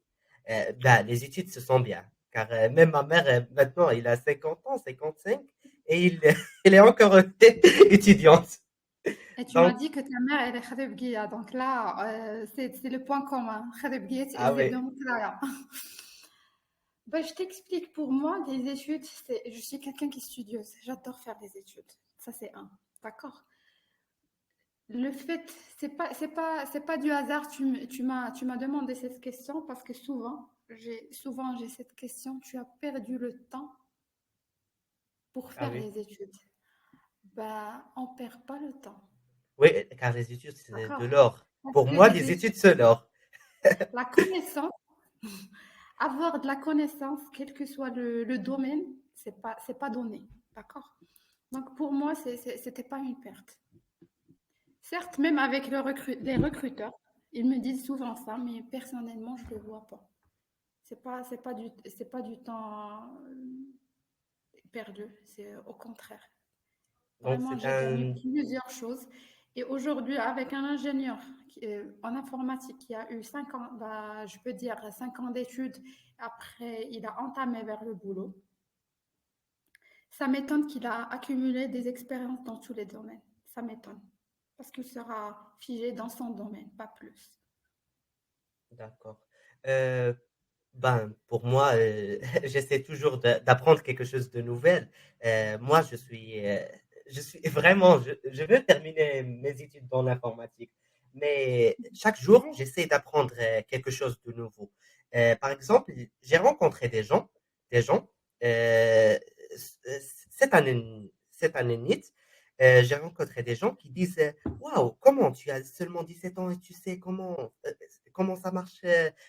Speaker 1: Ben, les études, se sont bien. Car même ma mère, maintenant, il a 50 ans, 55, et il est encore étudiante.
Speaker 2: Et tu m'as
Speaker 1: Donc,
Speaker 2: dit que ta mère, elle est kharibguia. Donc là, c'est le point commun. Kharibguia,
Speaker 1: ah oui,
Speaker 2: bah, je t'explique, pour moi, les études, je suis quelqu'un qui est studieuse. J'adore faire des études. Ça, c'est un. D'accord? Le fait, c'est pas du hasard. Tu m'as demandé cette question parce que souvent j'ai cette question. Tu as perdu le temps pour
Speaker 1: ah
Speaker 2: faire
Speaker 1: oui.
Speaker 2: les études. Bah, on perd pas le temps.
Speaker 1: Oui, car les études, c'est de
Speaker 2: D'accord?
Speaker 1: l'or.
Speaker 2: Parce
Speaker 1: Pour
Speaker 2: que
Speaker 1: moi,
Speaker 2: les
Speaker 1: les études,
Speaker 2: études,
Speaker 1: c'est l'or.
Speaker 2: la connaissance, avoir de la connaissance, quel que soit le domaine, c'est pas donné. D'accord? Donc pour moi, c'était pas une perte. Certes, même avec les recruteurs, ils me disent souvent ça, mais personnellement, je ne le vois pas. C'est pas du temps perdu, c'est au contraire.
Speaker 1: Donc,
Speaker 2: Vraiment,
Speaker 1: c'est
Speaker 2: j'ai gagné
Speaker 1: un...
Speaker 2: plusieurs choses. Et aujourd'hui, avec un ingénieur en informatique qui a eu 5 ans, bah, je peux dire 5 ans d'études, après, il a entamé vers le boulot. Ça m'étonne qu'il a accumulé des expériences dans tous les domaines. Ça m'étonne. Parce qu'il sera figé dans son domaine, pas plus.
Speaker 1: D'accord. Euh, Ben, pour moi, j'essaie toujours d'apprendre quelque chose de nouvel. Moi, je suis vraiment, je veux terminer mes études dans l'informatique, mais chaque jour,
Speaker 2: Ouais.
Speaker 1: j'essaie d'apprendre quelque chose de nouveau. Par exemple, j'ai rencontré des gens, euh, cette année, j'ai rencontré des gens qui disent, waouh, comment tu as seulement 17 ans et tu sais comment ça marche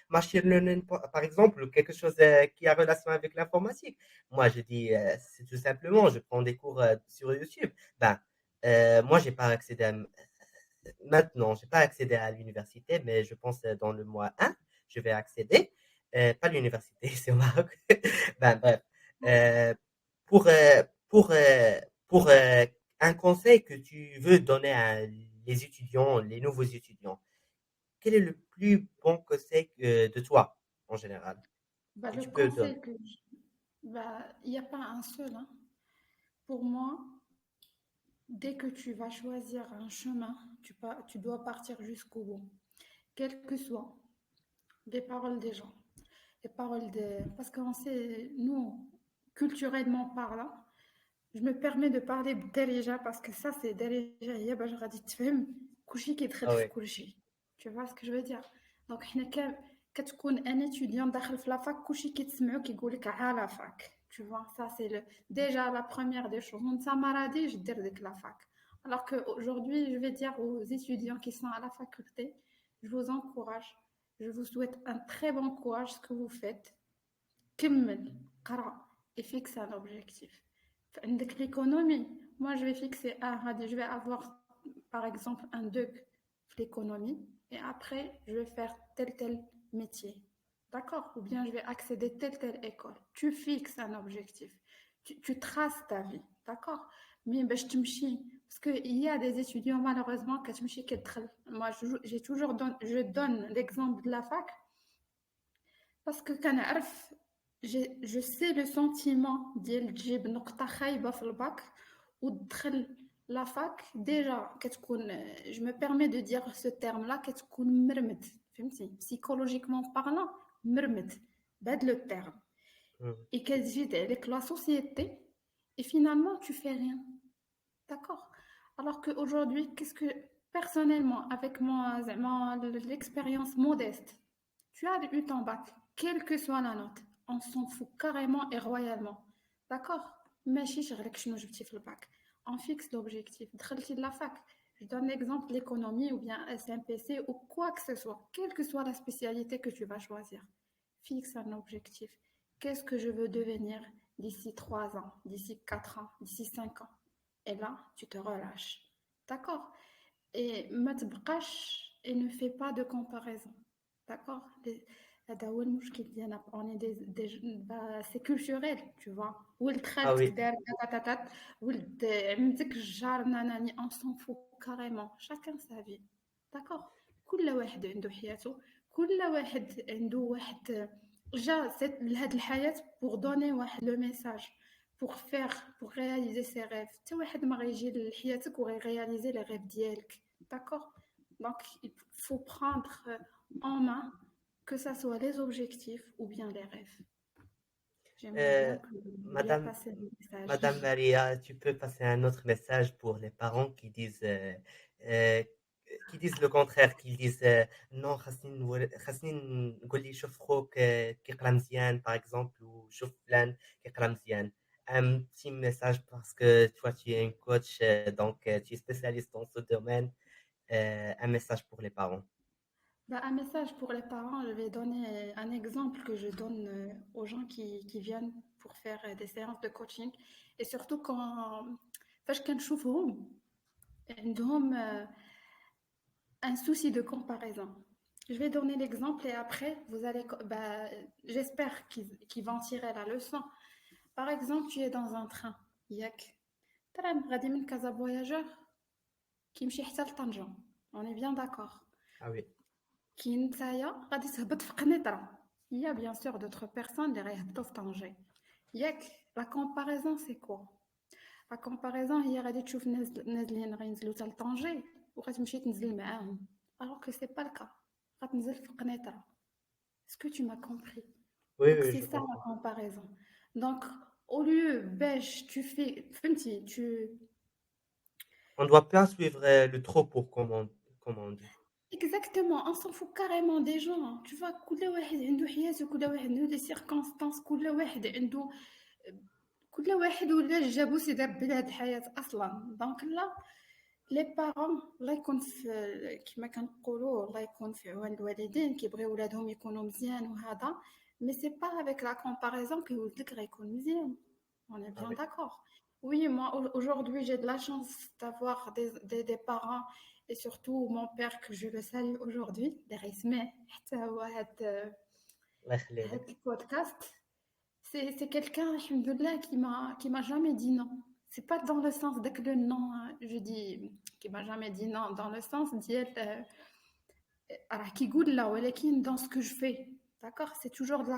Speaker 1: machine learning, par exemple, ou quelque chose qui a relation avec l'informatique. Moi, je dis, c'est tout simplement, je prends des cours sur YouTube. Ben, moi, j'ai pas accédé maintenant, j'ai pas accédé à l'université, mais je pense dans le mois 1, je vais accéder. Pas l'université, c'est au Maroc. Ben, bref. Euh, pour, pour un conseil que tu veux donner à les étudiants, les nouveaux étudiants, quel est le plus bon conseil de toi, en général,
Speaker 2: Bah,
Speaker 1: que
Speaker 2: le
Speaker 1: tu peux donner?
Speaker 2: conseil bah, il n'y a pas un seul, hein. Pour moi, dès que tu vas choisir un chemin, tu dois partir jusqu'au bout. Quelles que soient les paroles des gens, les paroles des... Parce qu'on sait, nous, culturellement parlant, je me permets de parler déjà parce que ça, c'est déjà, il y a باش غادي تفهم كلشي كيدخل
Speaker 1: Ah
Speaker 2: في
Speaker 1: oui,
Speaker 2: كلشي. Tu vois ce que je veux dire? Donc, حنا كتكون un étudiant داخل في لافاك كلشي كيتسمعو كيقول لك على فاك. Tu vois, ça c'est déjà la première des choses. On ça m'a dit, je dire de la fac. Alors qu'aujourd'hui, je vais dire aux étudiants qui sont à la faculté, je vous encourage, je vous souhaite un très bon courage ce que vous faites. كمل قرا et fixe un objectif. عندك l'économie, moi je vais fixer je vais avoir par exemple un 2 l'économie et après je vais faire tel métier. D'accord? Ou bien je vais accéder telle école. Tu fixes un objectif. Tu traces ta vie. D'accord? Mais ben, je te parce qu'il y a des étudiants malheureusement qui moi j'ai toujours je donne l'exemple de la fac parce que كنعرف je sais le sentiment ديال تجيب نقطة خايبة في الباك وتدخل la fac déjà كتكون je me permets de dire ce terme là كتكون مرمد فهمتي psychologiquement parlant مرمد بهذا le terme
Speaker 1: mhm.
Speaker 2: et كتجي avec la société et finalement tu fais rien d'accord alors qu'aujourd'hui qu'est-ce que personnellement avec moi l'expérience modeste tu as eu ton bac, quelle que soit la note, on s'en fout carrément et royalement. D'accord? ماشي شغلك شنو جبتي في الباك. On fixe l'objectif. دخلتي de la fac. Je donne l'exemple de l'économie ou bien SMPC ou quoi que ce soit, quelle que soit la spécialité que tu vas choisir. Fixe un objectif. Qu'est-ce que je veux devenir d'ici 3 ans, d'ici 4 ans, d'ici 5 ans? Et là, tu te relâches. D'accord? Et ما تبقاش et ne fais pas de comparaison. D'accord? هذا هو المشكل ديالنا on est c'est culturel tu vois ولد
Speaker 1: Ah
Speaker 2: خالتك
Speaker 1: oui,
Speaker 2: دار تاتاتات ولد عمتك الجار ناناني on s'en fout carrément chacun sa vie d'accord كل واحد عنده حياته كل واحد عنده واحد جا لهاد الحياة pour donner واحد le message pour réaliser ses rêves. Tu vois, حد ما غيجي لحياتك وغيرياليزي les rêves ديالك. D'accord? Donc, il faut prendre en main que ça soit les objectifs ou bien les rêves. J'aimerais
Speaker 1: Euh,
Speaker 2: bien bien
Speaker 1: Madame,
Speaker 2: passer le message.
Speaker 1: Madame Maria, tu peux passer un autre message pour les parents euh, qui disent le contraire, qui disent non, خاصني نقول لي شوف خوك كيقرا مزيان par exemple ou شوف فلان كيقرا مزيان. Un petit message parce que toi tu es un coach donc tu es spécialiste dans ce domaine. Un message pour les parents.
Speaker 2: Bah, un message pour les parents, je vais donner un exemple que je donne aux gens qui viennent pour faire des séances de coaching. Et surtout quand فاش كنشوفهم عندهم un souci de comparaison. Je vais donner l'exemple et après, vous allez, bah, j'espère qu'ils vont tirer la leçon. Par exemple, tu es dans un train. ياك ترى غادي من كازا فواياجور كيمشي حتى لطنجة. On est bien d'accord.
Speaker 1: Ah oui,
Speaker 2: كي نتايا غادي تهبط في قنيطرة. Il y a bien sûr d'autres personnes اللي غيهبطوا في طنجة. ياك la comparaison c'est quoi? La comparaison هي غادي تشوف ناس نازلين غينزلوا حتى لطنجة وغتمشي تنزل معاهم. Alors que c'est pas le cas. غتنزل في قنيطرة. Est-ce que tu m'as compris?
Speaker 1: oui,
Speaker 2: Donc
Speaker 1: oui,
Speaker 2: c'est
Speaker 1: je
Speaker 2: ça la
Speaker 1: comprends.
Speaker 2: comparaison. Donc au lieu beige, tu fais فهمتي tu
Speaker 1: On ne doit pas suivre le trop pour, comme on dit.
Speaker 2: exactement, on s'en fout carrément des gens. Hein. Tu vois, كل واحد عنده حياته, كل واحد عنده des circonstances, كل واحد عنده كل واحد ولا جابو سيدار بلاد الحياة أصلا. دونك لا لي بارون الله يكون في كما كنقولوا الله يكون في عون الوالدين كيبغيو ولادهم يكونوا مزيان وهذا مي سي با افيك لا كومباريزون كي ولدك غيكون مزيان. On est
Speaker 1: Ah
Speaker 2: bien
Speaker 1: oui,
Speaker 2: d'accord. Oui, moi aujourd'hui j'ai de la chance d'avoir des parents et surtout mon père que je le salue aujourd'hui اللي غيسمع حتى هو
Speaker 1: الله يخلي
Speaker 2: هاد
Speaker 1: لك.
Speaker 2: البودكاست. C'est quelqu'un, alhamdoulilah, qui m'a jamais dit non. C'est pas dans le sens dès que le non, je dis, qui m'a jamais dit non, dans le sens d'être, qui goûte là, dans ce que je fais. D'accord? C'est toujours de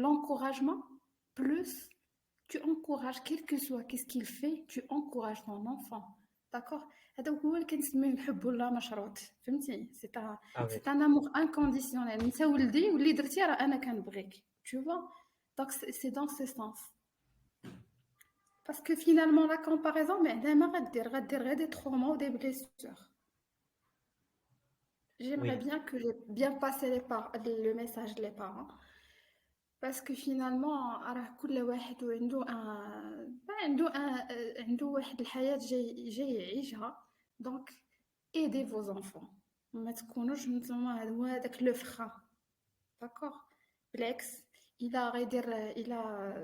Speaker 2: l'encouragement, plus tu encourages, quel que soit qu'est-ce qu'il fait, tu encourages ton enfant. D'accord? هذا هو اللي كنسميه الحب ولا مشروط فهمتي
Speaker 1: Ah oui,
Speaker 2: c'est un amour inconditionnel انت ولدي واللي درتي راه انا كنبغيك tu vois donc c'est dans ce sens parce que finalement la comparaison mais دائما غدير غير des traumas ou des blessures. J'aimerais
Speaker 1: oui,
Speaker 2: bien que j'ai bien passé le message des parents parce que finalement راه كل واحد عنده عنده واحد الحياة جاي يعيشها. donc aidez vos enfants ما تكونوش نتوما هذاك لو frein. D'accord? بالعكس il a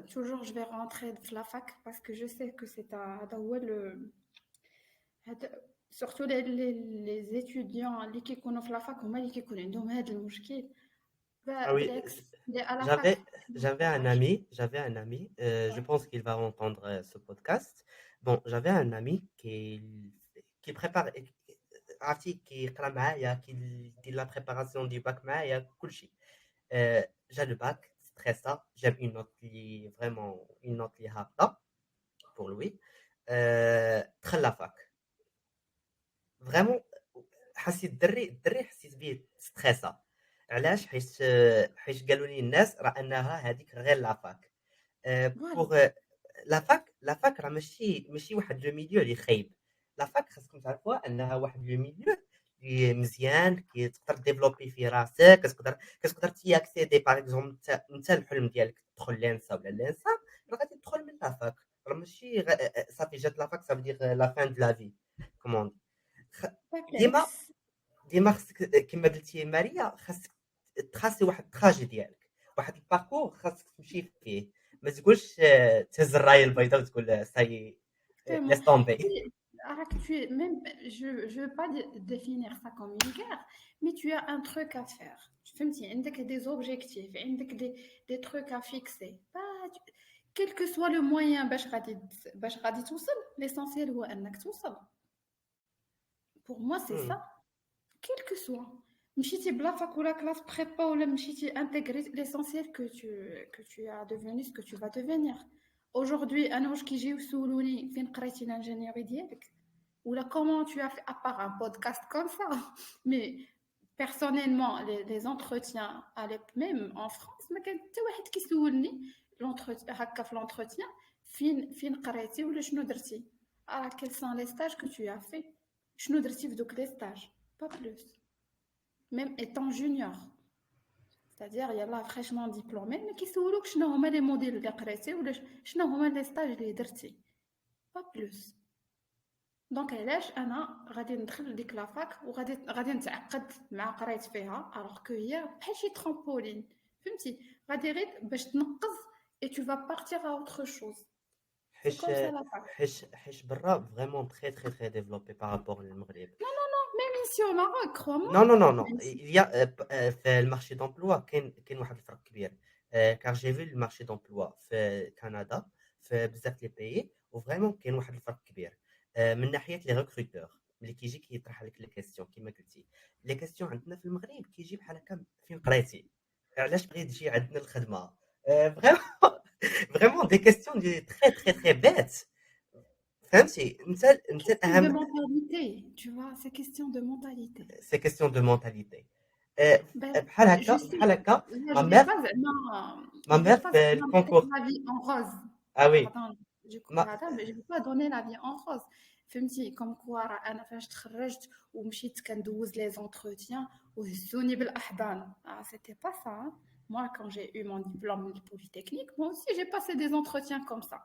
Speaker 2: toujours je vais rentrer في la fac parce que je sais que c'est هذا هو surtout les étudiants اللي كيكونوا في la fac هما اللي كيكون عندهم هذا المشكل.
Speaker 1: ah oui.
Speaker 2: بالعكس اللي à la fac
Speaker 1: J'avais, j'avais un ami, je
Speaker 2: ouais.
Speaker 1: pense qu'il va entendre ce podcast. Bon, j'avais un ami qui prépare, عرفتي كيقرا معايا كيدير la préparation du bac معايا كلشي. J'ai le bac, c'est très ça. J'aime une note qui vraiment une note qui هابطة pour lui. دخل la fac. Vraiment حسيت الدري حسيت بيه ستريسا. علاش؟ حيت قالوا لي الناس راه انها هذيك غير لافاك.
Speaker 2: Voilà.
Speaker 1: بوغ لافاك راه ماشي واحد لو ميليو اللي خايب. لافاك خاصكم تعرفوها انها واحد لو ميليو اللي مزيان كتقدر ديفلوبي فيه راسك كتقدر تياكسيدي باغ اكزومبل انت الحلم ديالك تدخل لينسا ولا لينسا راه غادي تدخل من لافاك راه ماشي صافي جات لافاك صافي دير لا فان دو لا في كوموند ديما
Speaker 2: بالعكس
Speaker 1: ديما خصك كما قلتي ماريا خاصك تخاسي واحد التراجي ديالك واحد الباركور خاصك تمشي فيه ما تقولش تهز الرايه البيضاء وتقول ساي
Speaker 2: exactement.
Speaker 1: ليس طومبي.
Speaker 2: Oui, alors que tu es même, je veux pas définir ça comme une guerre, mais tu as un truc à faire. Tu fais عندك des objectifs, عندك des trucs à fixer. Quel que soit le moyen باش غادي توصل, l'essentiel هو انك توصل. Pour moi, c'est ça. Quel que soit. مشيتي بلا fac ou la classe prépa ou مشيتي intégrer l'essentiel que tu as devenu ce que tu vas devenir. aujourd'hui انا واش كيجيو يسولوني فين قريتي l'ingénierie ديالك ولا comment tu as fait à part un podcast comme ça mais personnellement les entretiens même en France ما كان حتى واحد كيسولني هكا في l'entretien فين قريتي ولا شنو درتي quels sont les stages que tu as fait شنو درتي في دوك les stages pas plus même étant junior c'est-à-dire il y a là fraîchement diplômé mais كيسولوك شنو هما les modules اللي قريتي ولا شنو هما les stages اللي درتي pas plus دونك علاش انا غادي ندخل لديك لافاك وغادي نتعقد مع قرايت فيها الوغ كو هي بحال شي ترامبولين فهمتي غادي غير باش تنقز et tu vas partir à autre chose c'est
Speaker 1: حيت
Speaker 2: comme ça la fac
Speaker 1: حيت برا فريمون تري ديفلوبي بارابور للمغرب.
Speaker 2: même ici au Maroc crois-moi
Speaker 1: Non, non, non, non.
Speaker 2: même si
Speaker 1: Il y a في المارشي دومبلوا كاين واحد الفرق كبير. كار جي في المارشي دومبلوا في كندا في بزاف لي بيي وفريمون كاين واحد الفرق كبير من ناحيه لي ريكروتور ملي كيجي كيطرح لك لي كيسيون كيما قلتي. لي كيسيون عندنا في المغرب كيجي بحال هكا فين قريتي علاش بغيت تجي عندنا الخدمه فريمون فريمون دي كيسيون دي تري بيت فهمتي انت
Speaker 2: question de
Speaker 1: اهم
Speaker 2: mentalité tu vois c'est question de mentalité
Speaker 1: سي كيسيون دو مونتاليتي
Speaker 2: ben
Speaker 1: بحال
Speaker 2: je
Speaker 1: هكا
Speaker 2: sais
Speaker 1: بحال هكا
Speaker 2: là
Speaker 1: ما
Speaker 2: je vais
Speaker 1: مير
Speaker 2: pas
Speaker 1: ما
Speaker 2: je vais
Speaker 1: مير
Speaker 2: pas
Speaker 1: في
Speaker 2: mettre
Speaker 1: الكونكور
Speaker 2: la vie en rose
Speaker 1: اه وي
Speaker 2: pardon du coup
Speaker 1: ما
Speaker 2: mais je vais pas donner la vie en rose فهمتي كوم كوا راه انا فاش تخرجت ومشيت كندوز لي زونتروتيان وهزوني بالاحضان c'était pas ça hein. Moi quand j'ai eu mon diplôme de polytechnique moi aussi j'ai passé des entretiens comme ça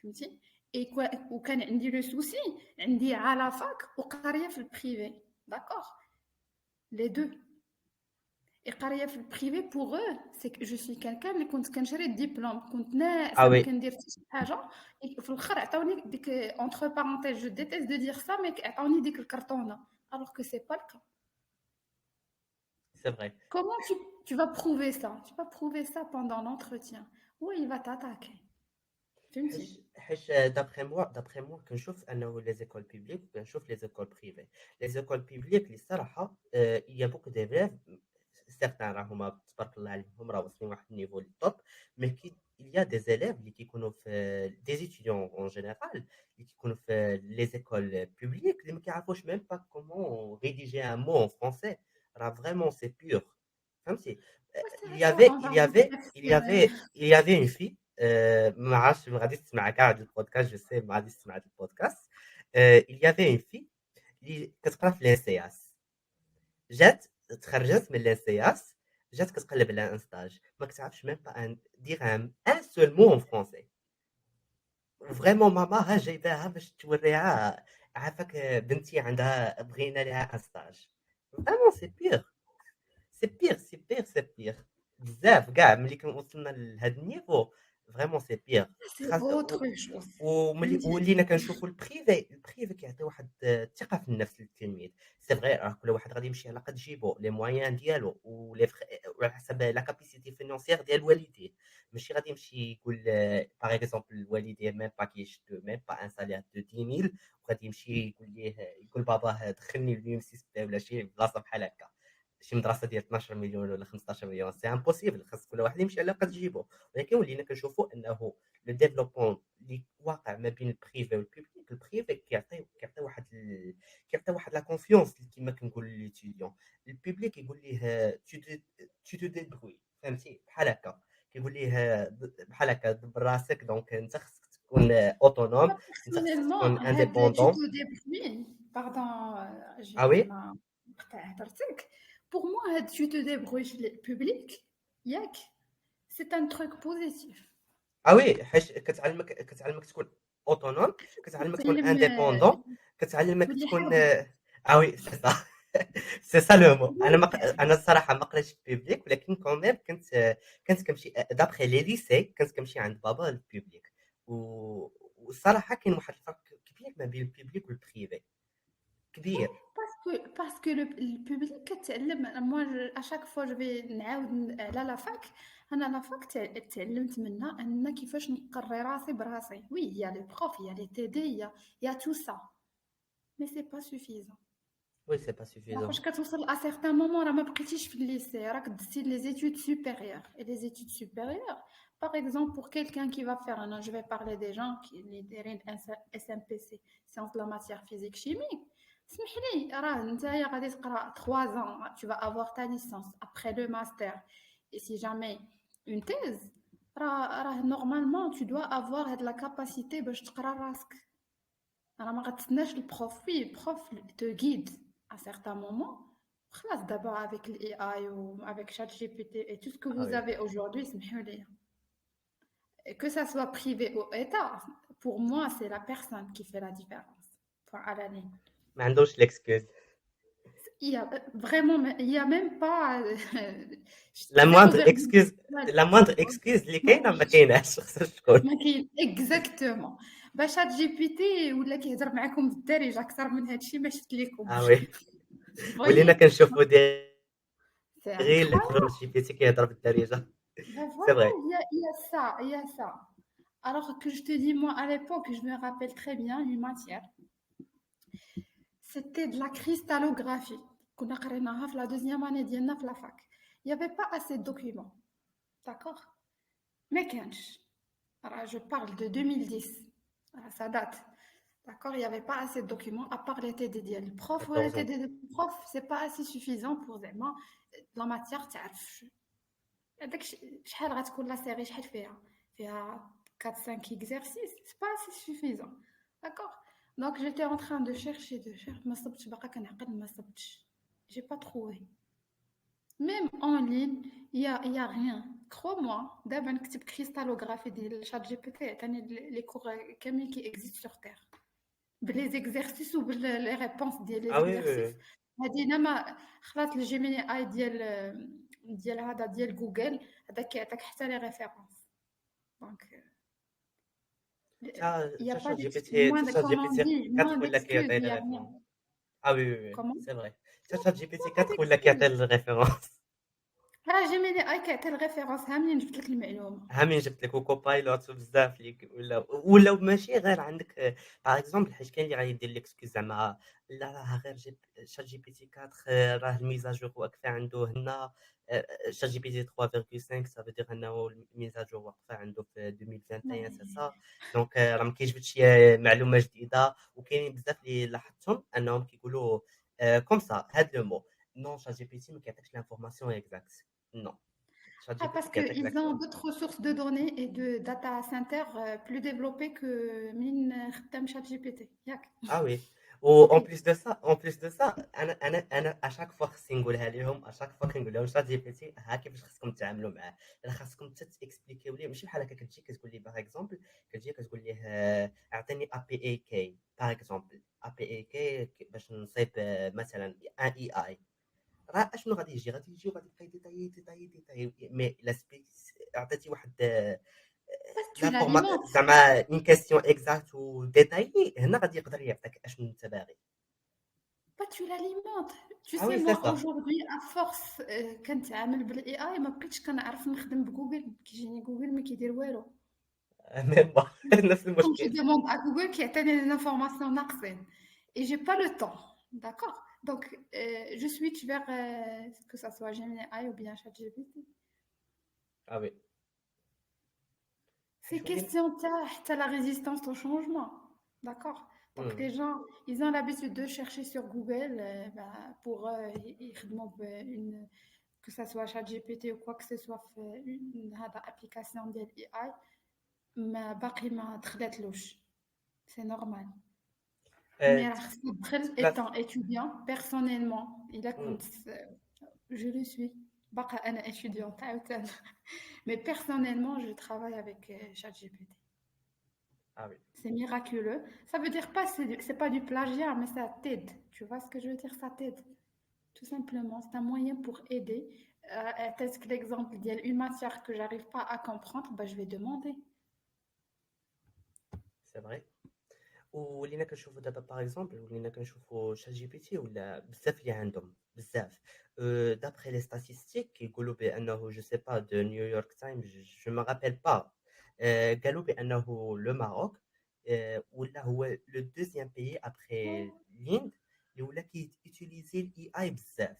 Speaker 2: فهمتي et quoi وكان عندي لو سوسي عندي على فاك وقاريه في البريفي d'accord les deux القرايه في البريفي بوغ او سي جو سوي كالكان اللي كنت كنشري الدبلوم كنت
Speaker 1: اه
Speaker 2: ناعسه ما
Speaker 1: وي
Speaker 2: كندير حتى شي حاجه في الاخر عطاوني ديك اونتر بارونتيز جو ديتيست دو دير سا مي عطاوني ديك الكرتونه alors que c'est pas le cas
Speaker 1: سي فري
Speaker 2: comment tu vas prouver ça tu vas prouver ça pendant l'entretien où il va t'attaquer فهمتي
Speaker 1: حيت دابخي موا كنشوف انه لي زيكول بيبليك كنشوف لي زيكول بريفي لي زيكول بيبليك اللي الصراحه يا بوك ديفيف سيغتان راهما تبارك الله عليهم راه واصلين واحد النيفو اللي توب مي كي il y a des élèves اللي كيكونوا في des étudiants en général اللي كيكونوا في les écoles publiques اللي ما كيعرفوش même pas comment rédiger un mot en français راه vraiment c'est pur فهمتي
Speaker 2: ouais,
Speaker 1: il
Speaker 2: c'est
Speaker 1: y
Speaker 2: ça
Speaker 1: avait
Speaker 2: on va
Speaker 1: il y avait
Speaker 2: revenir
Speaker 1: il y
Speaker 2: sur
Speaker 1: avait il y avait une fille ما عرفتش ما غاديش تسمع كاع هاد البودكاست جو سي ما غاديش تسمع هاد البودكاست il y avait une fille اللي كتقرا في لانسياس جات تخرجت من لانسياس جات كتقلب على ان ستاج ما كتعرفش ميم با دير ان سول مو ان فرونسي فريمون ماماها جايباها باش توريها عافاك بنتي عندها بغينا ليها ان ستاج فريمون سي بيغ سي بيغ سي بيغ سي بيغ بزاف كاع ملي وصلنا لهاد النيفو فريمون سي بيغ
Speaker 2: c'est autre chose
Speaker 1: وملي
Speaker 2: فهمتي
Speaker 1: ولينا كنشوفوا البريفي كيعطي واحد الثقه في النفس للتلميذ سي فغي راه كل واحد غادي يمشي على قد جيبو لي مويان ديالو وعلى حسب لا كاباسيتي فينونسيير ديال الوالدين ماشي غادي يمشي يقول باغ اكزومبل الوالدين ميم با كيشدو ميم با ان سالير دو 10000 وغادي يمشي يقول ليه يقول باباه دخلني لليونيفرسيتي ولا شي بلاصه بحال هكا شي مدرسه ديال 12 مليون ولا 15 مليون سي امبوسيبل خاص كل واحد يمشي على قد جيبو ولكن ولينا كنشوفوا انه لو ديفلوبمون اللي واقع ما بين البريفي والبوبليك البريفي كيعطي واحد لا كونفيونس كما كنقول ليتيديون البوبليك يقول ليه تو ديبروي فهمتي بحال هكا كيقول ليه بحال هكا دبر راسك دونك انت خصك تكون اوتونوم انت خصك
Speaker 2: personnellement
Speaker 1: تكون
Speaker 2: هاد tu
Speaker 1: انديبوندون
Speaker 2: te débrouilles pardon
Speaker 1: اه وي
Speaker 2: زعما نقطع هضرتك pour moi هاد tu te débrouilles في البوبليك ياك c'est un truc positif
Speaker 1: اه وي حيت كتعلمك تكون اوتونوم كتعلمك تكون
Speaker 2: كتعلم
Speaker 1: انديبوندون كتعلمك
Speaker 2: تولي
Speaker 1: تكون
Speaker 2: حر
Speaker 1: اه وي سي سا سي سا لو مو
Speaker 2: دونك
Speaker 1: انا الصراحه ما قريتش بيبليك ولكن كوميم كنت كنمشي دابخي لي ليسي كنت كنمشي عند بابا البيبليك والصراحه كاين واحد الفرق كبير ما بين البيبليك والبريفي كبير
Speaker 2: باسكو le public كتعلم moi à chaque fois je vais نعاود على لا فاك انا لا فاك تعلمت منها ان كيفاش نقري راسي براسي وي يا لي بروف يا لي تي دي يا tout ça mais c'est pas suffisant
Speaker 1: Oui, c'est pas
Speaker 2: فاش
Speaker 1: suffisant.
Speaker 2: كتوصل à certain moment راه ما بقيتيش في الليسي راك دزتي les études supérieures et les études supérieures par exemple pour quelqu'un qui va faire je vais parler des gens qui اللي دايرين SMPC sciences de la matière physique chimie اسمح لي راه نتايا غادي تقرا 3 ans tu vas avoir ta licence après le master et si jamais une thèse راه normalement tu dois avoir هاد la capacité باش تقرا راسك راه ما غتسناش البروف وي البروف te guide à certains moments خلاص دابا avec ال AI ou avec ChatGPT et tout ce que
Speaker 1: Ah
Speaker 2: vous
Speaker 1: oui.
Speaker 2: avez aujourd'hui سمحوا لي que ça soit privé ou état pour moi c'est la personne qui fait la différence point à la ligne
Speaker 1: ما عندوش l'excuse.
Speaker 2: il y a vraiment il y a même pas
Speaker 1: La
Speaker 2: zéro
Speaker 1: moindre
Speaker 2: virgule
Speaker 1: excuse la moindre
Speaker 2: ouais.
Speaker 1: excuse اللي كاينه ما كايناش خصها تكون.
Speaker 2: ما كاين اكزاكتومون باش شات جي بي تي ولا كيهضر معاكم بالدارجه اكثر من هادشي ما شفت
Speaker 1: Ah
Speaker 2: لكمش
Speaker 1: oui. ولينا
Speaker 2: فويي
Speaker 1: كنشوفوا
Speaker 2: سي
Speaker 1: غير
Speaker 2: انكرويابل
Speaker 1: الجي بي تي كيهضر بالدارجه.
Speaker 2: ben
Speaker 1: C'est
Speaker 2: voilà
Speaker 1: vrai.
Speaker 2: il y a ça il y a ça alors que je te dis moi à l'époque je me rappelle très bien une matière c'était de la cristallographie كنا قريناها في la deuxième année ديالنا في la fac il y avait pas assez de documents d'accord ما كانش je parle de 2010 ça date. D'accord, il n'y avait pas assez de documents, à part les TD ديال البروف ولا
Speaker 1: 14 ans.
Speaker 2: TD ديال البروف, c'est pas assez suffisant pour زعما la matière تعرف هذاك شحال غتكون لا سيري شحال فيها 4 5 exercices, c'est pas assez suffisant. D'accord. Donc j'étais en train de chercher ما صبتش باقا كنعقل ما صبتش. J'ai pas trouvé. Même en ligne, il y a rien. Crois-moi, d'abord نكتب cristallographie ديال ChatGPT عطاني les cours كاملين qui existent sur terre. بلي زيكزارسيس وبلي ريبونس ديال لي
Speaker 1: Ah oui, oui,
Speaker 2: زيكزارسيس
Speaker 1: oui.
Speaker 2: هادينا ما خلاص الجيميني اي ديال هذا ديال جوجل هذا كيعطيك حتى لي ريفيرونس دونك il y a pas moins de
Speaker 1: تاع جي
Speaker 2: comme
Speaker 1: بي
Speaker 2: on
Speaker 1: تي
Speaker 2: dit
Speaker 1: 4
Speaker 2: moins
Speaker 1: ولا
Speaker 2: d'excuses
Speaker 1: كيعطي
Speaker 2: il
Speaker 1: لي
Speaker 2: y a rien
Speaker 1: ريفيرونس. Ah oui, oui, oui,
Speaker 2: comment
Speaker 1: c'est vrai.
Speaker 2: non
Speaker 1: تاع جي بي تي
Speaker 2: non pas
Speaker 1: 4 ولا كيعطي
Speaker 2: d'excuses
Speaker 1: لي ريفيرونس.
Speaker 2: راه جيميني اي كيعطي الريفيرونس ها منين جبت لك المعلومه
Speaker 1: ها من جبت لك وكوبايلوت وبزاف ليك ولا ماشي غير عندك باغ اكزومبل حيت كاين اللي غادي يدير ليكسكيوز زعما لا راه غير شات جي بي تي 4 راه الميزاجور واقفه عنده هنا شات جي بي تي 3.5 سافو دير انه الميزاجور واقفه عنده في 2021 سي
Speaker 2: والله.
Speaker 1: سا دونك راه ما كيجبدش معلومه جديده وكاينين بزاف اللي لاحظتهم انهم كيقولوا كوم سا هاد لو مو نو شات جي بي تي ما كيعطيكش لانفورماسيون اكزاكت نو شات جي
Speaker 2: Ah,
Speaker 1: بي تي
Speaker 2: parce
Speaker 1: كيعطيك
Speaker 2: qu'ils ont
Speaker 1: اكزاكتومون.
Speaker 2: d'autres sources de données et de data center plus développées que من خدام ChatGPT. ياك.
Speaker 1: Ah oui. وان
Speaker 2: Oui.
Speaker 1: بليس دو سا اون بليس دو سا انا اشاك فوا خصني نقولها لهم اشاك فوا كنقول لهم شات جي بي تي ها كيفاش خصكم تتعاملوا معاه راه خاصكم حتى تاكسبليكيو ليه ماشي بحال هكا كتجي كتقول لي باغ اكزومبل كتجي كتقول ليه اعطيني ا بي اي كي باغ اكزومبل ا بي اي كي باش نصيب مثلا ان اي اي راه اشنو غادي يجي وغادي يبقى ديتايي ديتايي ديتايي مي لا سبيس عطيتي واحد
Speaker 2: Parce que tu
Speaker 1: لافورما
Speaker 2: l'alimentes.
Speaker 1: زعما اون كيسيون اكزاكت وديتايي هنا غادي يقدر يعطيك اشنو انت باغي.
Speaker 2: Pas tu l'alimentes. Tu
Speaker 1: Ah
Speaker 2: sais,
Speaker 1: oui, c'est
Speaker 2: moi,
Speaker 1: ça.
Speaker 2: aujourd'hui, à force, كنتعامل بالاي اي ما بقيتش كنعرف نخدم بجوجل كيجيني جوجل ما كيدير والو.
Speaker 1: Même moi, نفس
Speaker 2: Quand je
Speaker 1: المشكل.
Speaker 2: demande à Google كيعطيني les informations ناقصين. Et j'ai pas le temps. D'accord? Donc, je switch vers que ça soit Gemini AI ou bien ChatGPT.
Speaker 1: Ah oui.
Speaker 2: C'est
Speaker 1: حيت ولينا
Speaker 2: question de la résistance au changement. D'accord? Donc, les gens, ils ont l'habitude de chercher sur Google pour que ça soit ChatGPT ou quoi que ce soit, une application de l'AI, mais باقي ما دخلتلوش. C'est normal. Mais
Speaker 1: بلاص.
Speaker 2: étant étudiant, personnellement, je le suis. باقا أنا étudiante عاوتاني. Mais personnellement, je travaille avec ChatGPT.
Speaker 1: Ah oui.
Speaker 2: C'est miraculeux. Ça veut dire pas, c'est pas du plagiat, mais ça t'aide. Tu vois ce que je veux dire? Ça t'aide. Tout simplement. C'est un moyen pour aider. Est-ce que l'exemple, il y a une matière que j'arrive pas à comprendre, ben, je vais demander.
Speaker 1: C'est vrai. ولينا كنشوفوا دابا باغ اكزومبل ولينا كنشوفوا شات جي بي تي ولا بزاف اللي عندهم بزاف دابخي لي ستاتيستيك كيقولوا بانه جو سي با دو نيويورك تايم جو ما رابيل با قالوا بانه لو ماروك ولا هو لو دوزيام بيي ابخي الهند اللي ولا كيوتيليزي الاي اي بزاف،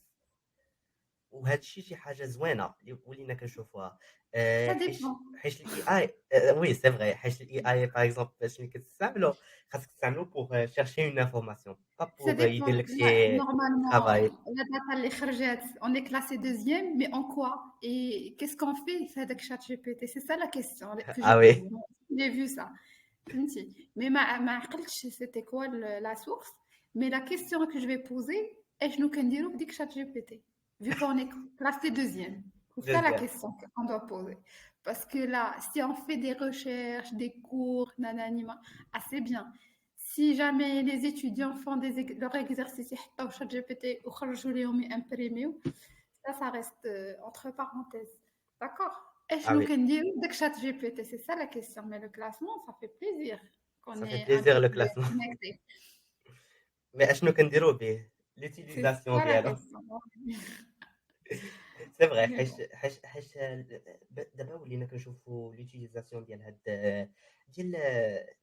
Speaker 1: وهذا الشيء شي حاجه زوينه اللي ولينا كنشوفوها.
Speaker 2: Ça
Speaker 1: حيت
Speaker 2: dépend.
Speaker 1: الاي اي، وي سي فري، حيت الاي اي باغ اكزومبل باش ملي كتستعملو خاصك تستعملو بوغ شيرشي اون انفورماسيون، با
Speaker 2: Ça
Speaker 1: بوغ
Speaker 2: dépend.
Speaker 1: يدير لك
Speaker 2: Ouais,
Speaker 1: شي
Speaker 2: normalement,
Speaker 1: travail.
Speaker 2: la data اللي خرجت, on est classé deuxième, mais en quoi? Et qu'est-ce qu'on fait avec ChatGPT? C'est ça la question que je
Speaker 1: Ah
Speaker 2: pose.
Speaker 1: oui,
Speaker 2: Bon, j'ai vu ça. فهمتي. Mais ما عقلتش c'était quoi la source. Mais la question que je vais poser, est-ce nous كنديرو بديك ChatGPT? Vu qu'on est classé deuxième. C'est ça la
Speaker 1: deuxième.
Speaker 2: question qu'on doit poser. Parce que là, si on fait des recherches, des cours, nananima, ah, c'est bien. Si jamais les étudiants font leurs exercices, يحطوا ChatGPT وخرجوا ليهم يمبريميو, ça reste entre parenthèses. D'accord? Est-ce
Speaker 1: Ah
Speaker 2: nous
Speaker 1: oui,
Speaker 2: can dire dès que ChatGPT, c'est ça la question. Mais le classement, ça fait plaisir qu'on
Speaker 1: ça fait
Speaker 2: ait un
Speaker 1: plaisir le
Speaker 2: groupe de
Speaker 1: classement.
Speaker 2: connectés.
Speaker 1: Mais اشنو كنديرو به
Speaker 2: C'est
Speaker 1: l'utilisation
Speaker 2: ça la
Speaker 1: ديالو.
Speaker 2: question.
Speaker 1: سي فري،
Speaker 2: Mais bon.
Speaker 1: حيت دابا ولينا كنشوفوا لوتيليزاسيون ديال هاد ديال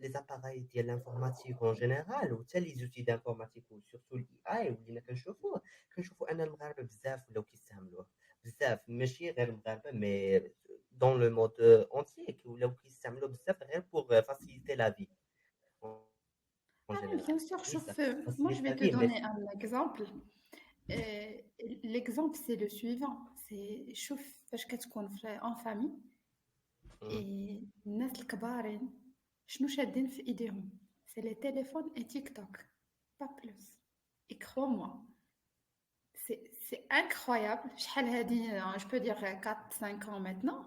Speaker 1: لي زاباراي ديال لانفورماتيك اون جينيرال، وحتى لي زوتي دانفورماتيك وسورتو الاي اي، ولينا كنشوفوا ان المغاربه بزاف ولاو كيستعملوه بزاف، ماشي غير المغاربه مي دون لو مود اونتيي ولاو كيستعملوه بزاف غير بوغ فاسيليتي لا في اون
Speaker 2: Ah oui,
Speaker 1: جينيرال.
Speaker 2: bien sûr,
Speaker 1: وي صافي
Speaker 2: moi
Speaker 1: فاسيليتي
Speaker 2: je
Speaker 1: لا
Speaker 2: vais te
Speaker 1: في مي.
Speaker 2: donner un exemple. Euh, L'exemple, c'est le suivant. C'est شوف فاش كتكون en famille et الناس الكبارين شنو شادين في ايديهم. C'est les téléphones et TikTok. Pas plus. Et crois-moi, c'est incroyable. شحال هادي, je peux dire 4 5 ans maintenant.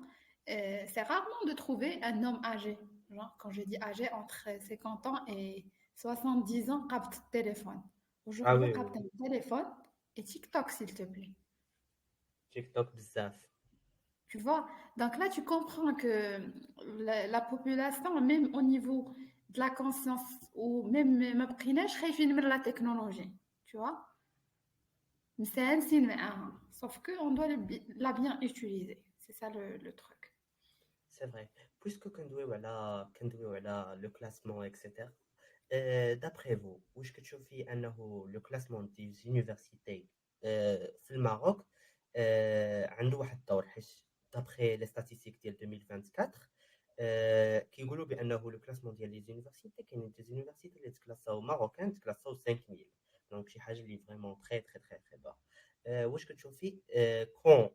Speaker 2: C'est rarement de trouver un homme âgé. Genre, quand je dis âgé, entre 50 ans et 70 ans, capte téléphone.
Speaker 1: اه
Speaker 2: Aujourd'hui,
Speaker 1: وي وي
Speaker 2: capte un téléphone et TikTok, s'il te plaît.
Speaker 1: تيك توك بزاف.
Speaker 2: Tu vois? Donc là, tu comprends que la population, même au niveau de la conscience, ou même ma prière, je la technologie. Tu vois? Mais c'est un signe, hein. Sauf qu'on doit la bien utiliser. C'est ça le truc.
Speaker 1: سي فري. بويسكو كندويو على لو كلاسمون اكسيتيرا، دابخي فو واش كتشوفي انه لو كلاسمون دي زونيفرسيتي في المغرب عنده واحد الدور؟ حيت دابخي لي ستاتيستيك ديال 2024 كيقولوا بانه لو كلاسمون ديال لي زونيفرسيتي كاينين دي زونيفرسيتي اللي تكلاساو ماروكان تكلاساو 5000، دونك شي حاجه اللي فريمون تري تري تري تري با. واش كتشوفي كون